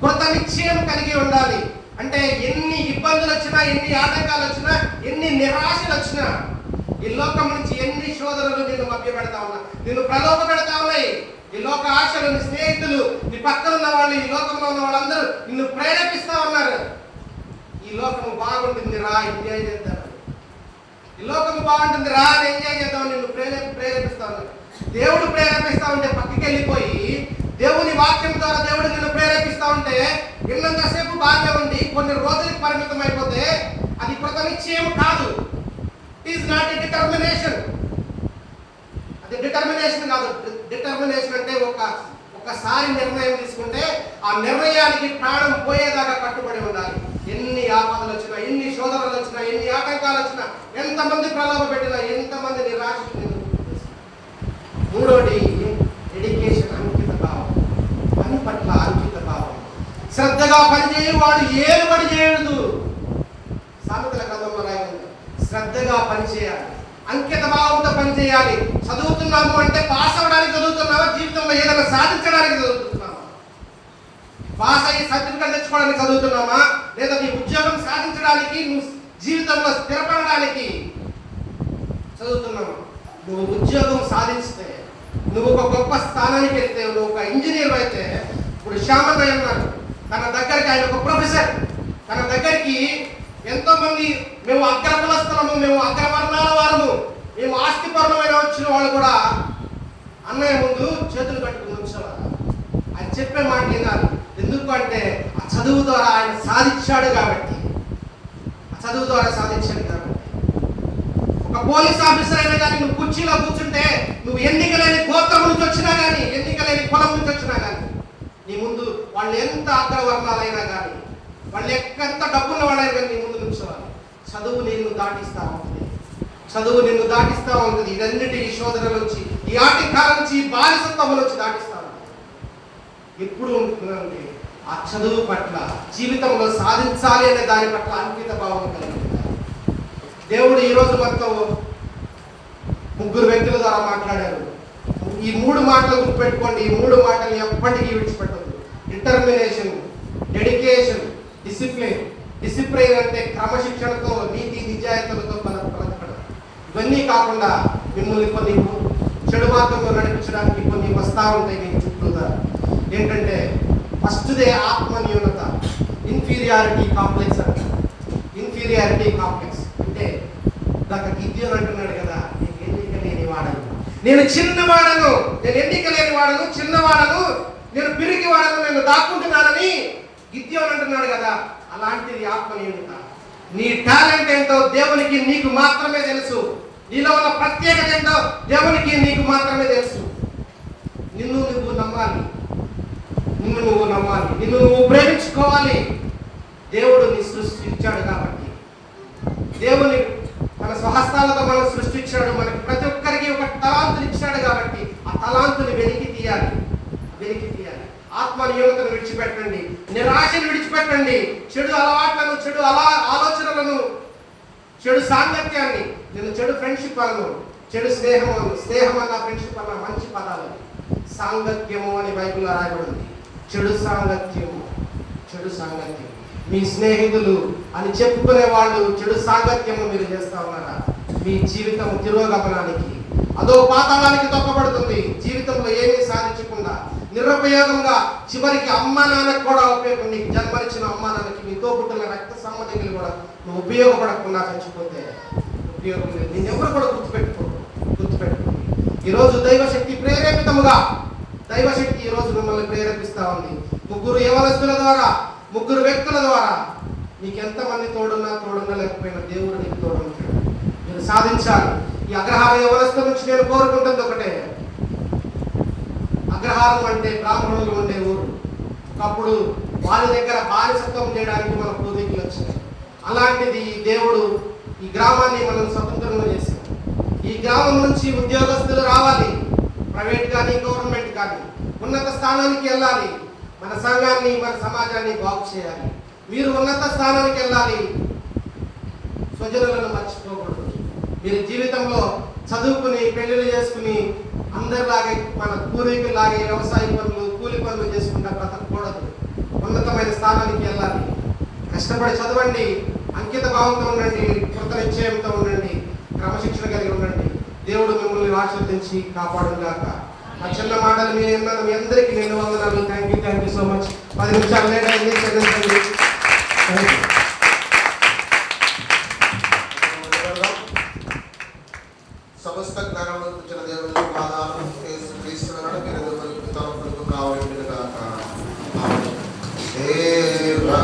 [SPEAKER 1] కృత నిశ్చయం కలిగి ఉండాలి. అంటే ఎన్ని ఇబ్బందులు వచ్చినా, ఎన్ని ఆటంకాలు వచ్చినా, ఎన్ని నిరాశలు వచ్చినా, ఈ లోకం నుంచి ఎన్ని శోధనలు నిన్ను మభ్య పెడతా ఉన్నా, నిన్ను ప్రలోభ పెడతా ఉన్నాయి. ఈ లోక ఆశలు, నీ స్నేహితులు, నీ పక్కన ఉన్న వాళ్ళు, ఈ లోకంలో ఉన్న వాళ్ళందరూ నిన్ను ప్రేరేపిస్తా ఉన్నారు. ఈ లోకము బాగుంటుంది రా, ఎంజాయ్ చేద్దాం, ఈ లోకము బాగుంటుంది రా, ఎంజాయ్ చేద్దాం, నిన్ను ప్రేరేపిస్తా ఉన్నారు. దేవుడు ప్రేరేపిస్తా ఉంటే పక్కకి వెళ్ళిపోయి దేవుని వాక్యం ద్వారా దేవుడు నిన్ను ప్రేరేపిస్తా ఉంటే విన్నంతసేపు బాగా ఉండి కొన్ని రోజులకు పరిమితం అయిపోతే అది కృత నిశ్చయం కాదు. It is not a determination. అది డిటర్మినేషన్ కాదు. డిటర్మినేషన్ అంటే ఒకసారి నిర్ణయం తీసుకుంటే ఆ నిర్ణయానికి ప్రాణం పోయేదాకా కట్టుబడి ఉండాలి. ఎన్ని ఆపదలు వచ్చినా, ఎన్ని శోధనలు వచ్చినా, ఎన్ని ఆటంకాలు వచ్చినా, ఎంతమంది ప్రలోభ పెట్టినా, ఎంతమంది నిరాశ. మూడోది డెడికేషన్, అంకిత భావం, పని పట్ల అంకిత భావం. శ్రద్ధగా పనిచేయవాడు ఏలు పని చేయడు. సామెతల గ్రంథంలో రాయబడింది. శ్రద్ధగా పనిచేయాలి, అంకిత భావంతో పనిచేయాలి. చదువుతున్నాము అంటే పాస్ అవ్వడానికి చదువుతున్నావా, జీవితంలో ఏదైనా సాధించడానికి చదువుతున్నావా? పాస్ అయ్యి సర్టిఫికెట్ తెచ్చుకోవడానికి చదువుతున్నామా, లేదా నీ ఉద్యోగం సాధించడానికి, నువ్వు జీవితంలో స్థిరపడడానికి చదువుతున్నావా? నువ్వు ఉద్యోగం సాధిస్తే, నువ్వు ఒక గొప్ప స్థానానికి వెళ్తే, నువ్వు ఒక ఇంజనీర్ అయితే, ఇప్పుడు శ్యామన్నయ్య ఉన్నారు, తన దగ్గరికి ఆయన ఒక ప్రొఫెసర్, తన దగ్గరికి ఎంతో మంది మేము అగ్రకులస్థలము, మేము అగ్రవర్ణాల వారము, మేము ఆస్తిపరమైన వచ్చిన వాళ్ళు కూడా అన్నయ్య ముందు చేతులు కట్టుకుని వచ్చేవారు. ఆయన చెప్పే మాట వినాలి. ఎందుకు అంటే ఆ చదువు ద్వారా ఆయన సాధించాడు కాబట్టి. ఆ చదువు ద్వారా సాధించాడు కాబట్టి. ఒక పోలీస్ ఆఫీసర్ అయినా కానీ నువ్వు కుర్చీలో కూర్చుంటే, నువ్వు ఎన్నికలేని గోత్రం నుంచి వచ్చినా కానీ, ఎన్నికలేని కులం నుంచి వచ్చినా కానీ, నీ ముందు వాళ్ళు ఎంత అగ్రవర్ణాలైనా కానీ, వాళ్ళు ఎంత డబ్బున్న వాళ్ళైనా కానీ నీ ముందు నుంచోవాలి. చదువు నిన్ను దాటిస్తా ఉంటుంది. చదువు నిన్ను దాటిస్తా ఉంటుంది. ఇదన్నిటి ఈ శోధన నుంచి, ఈ ఆటంకాల నుంచి, ఈ బానిసత్వం నుంచి దాటిస్తా ఉంటుంది. ఎప్పుడు ఉంటుందంటే ఆ చదువు పట్ల, జీవితంలో సాధించాలి అనే దాని పట్ల అంకిత భావం కలిగి ఉంటారు. దేవుడు ఈరోజు మనతో 3 వ్యక్తుల ద్వారా మాట్లాడారు. ఈ 3 మాటలు గుర్తుపెట్టుకోండి. ఈ 3 మాటలు ఎప్పటికీ విడిచిపెట్టదు. Determination, dedication, discipline. డిసిప్లిన్ అంటే క్రమశిక్షణతో, నీతి నిజాయితీలతో బ్రతకడం. ఇవన్నీ కాకుండా మిమ్మల్ని కొన్ని చెడు మార్గంలో నడిపించడానికి కొన్ని వస్తూ ఉంటాయి మీ చుట్టూగా. ఏంటంటే ఫస్ట్దే ఆత్మన్యూనత, ఇన్ఫీరియారిటీ కాంప్లెక్స్ అంట. ఇన్ఫీరియారిటీ కాంప్లెక్స్ అంటే దాకా గిద్యోను అంటున్నాడు కదా, నేను ఎన్నిక లేని వాడను, నేను చిన్నవాడను, నేను ఎన్నిక లేని వాడను, చిన్నవాడను, నేను పిరికి వాడను, నేను దాక్కుంటున్నానని గిద్యోను అంటున్నాడు కదా. అలాంటిది ఆత్మన్యూనత. నీ టాలెంట్ ఏంటో దేవునికి నీకు మాత్రమే తెలుసు. నీలో ఉన్న ప్రత్యేకత ఏంటో దేవునికి నీకు మాత్రమే తెలుసు. నిన్ను నువ్వు నమ్మాలి, నిన్ను నువ్వు నమ్మాలి, నిన్ను నువ్వు ప్రేమించుకోవాలి. దేవుడు నీ సృష్టించాడు కాబట్టి, దేవుని తన స్వహస్తాలతో మనం సృష్టించాడు. మనకి ప్రతి ఒక్కరికి ఒక తలాంతులు ఇచ్చాడు కాబట్టి ఆ తలాంతుని వెలికి తీయాలి. ఆత్మన్యూనతను విడిచిపెట్టండి, నిరాశను విడిచిపెట్టండి, చెడు అలవాట్లను, చెడు ఆలోచనలను, చెడు సాంగత్యాన్ని. నేను చెడు ఫ్రెండ్షిప్ అను, చెడు స్నేహం అను. స్నేహం అన్న, ఫ్రెండ్షిప్ అన్న మంచి పదాలు. సాంగత్యము అని బైబిల్లో రాయబడింది. చెడు సాంగత్యము, చెడు సాంగత్యం. మీ స్నేహితులు అని చెప్పుకునే వాళ్ళు చెడు సాంగత్యము మీరు చేస్తా ఉన్నారా? మీ జీవితం తిరోగమనానికి, అదో పాతాళానికి తొక్కబడుతుంది. జీవితంలో ఏమీ సాధించకుండా నిరుపయోగంగా చివరికి అమ్మా నాన్నకు కూడా ఉపయోగం, నీకు జన్మనిచ్చిన అమ్మా నాన్నకి, నీతో పుట్టిన రక్త సంబంధికులు కూడా నువ్వు ఉపయోగపడకుండా చచ్చిపోతే ఉపయోగం లేదు. నేను ఎవరు కూడా గుర్తుపెట్టుకోండి. ఈరోజు దైవశక్తి ప్రేరేపితముగా దైవశక్తి ఈరోజు మిమ్మల్ని ప్రేరేపిస్తా ఉంది. 3 యవనస్తుల ద్వారా, 3 వ్యక్తుల ద్వారా నీకు ఎంతమంది తోడున్నా లేకపోయినా దేవుడు నీకు తోడుంటాడు. మీరు సాధించాలి. ఈ అగ్రహార యవనస్తుల నుంచి నేను కోరుకుంటుంది ఒకటే, అగ్రహారం అంటే బ్రాహ్మణులు ఉండే ఊరు. ఒకప్పుడు వారి దగ్గర బానిసత్వం చేయడానికి మన పూర్వీకులు వచ్చినాయి. అలాంటిది దేవుడు ఈ గ్రామాన్ని మనం స్వతంత్రంగా చేశాం. ఈ గ్రామం నుంచి ఉద్యోగస్తులు రావాలి, ప్రైవేట్ కానీ గవర్నమెంట్ కానీ ఉన్నత స్థానానికి వెళ్ళాలి. మన సంఘాన్ని, మన సమాజాన్ని బాగు చేయాలి. మీరు ఉన్నత స్థానానికి వెళ్ళాలి. స్వజనులను మర్చిపోకూడదు. మీరు జీవితంలో చదువుకుని పెళ్లిళ్ళు చేసుకుని అందరిలాగే మన పూర్వీకులాగే వ్యవసాయ పనులు, కూలి పనులు చేసుకుంటా బ్రతకూడదు. ఉన్నతమైన స్థానానికి వెళ్ళాలి. కష్టపడి చదవండి, అంకిత భావంతో ఉండండి, కృత నిశ్చయంతో ఉండండి, క్రమశిక్షణ కలిగి ఉండండి. దేవుడు మిమ్మల్ని ఆశీర్వదించి కాపాడుగాక. ఆ చిన్న మాటలు మీ అందరికీ నేను వందనాలు. Thank you so much. 10 నిమిషాలు లేట్ అయింది, క్షమించండి.
[SPEAKER 2] సమస్త జ్ఞానంలో కూర్చున్న దేవుని పాదాలను క్రీస్తులను మీరు తలపులకు కావాలి కాక. దేవా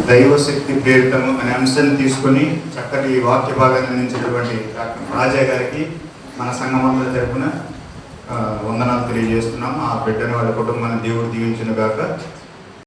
[SPEAKER 3] దైవశక్తి ప్రేరితము అనే అంశాన్ని తీసుకొని చక్కటి వాక్య భాగాన్ని అందించినటువంటి డాక్టర్ రాజా గారికి మన సంఘమందరి తరపున వందనాలు తెలియజేస్తున్నాం. ఆ బిడ్డని వాళ్ళ కుటుంబాన్ని దేవుడు దీవించును గాక.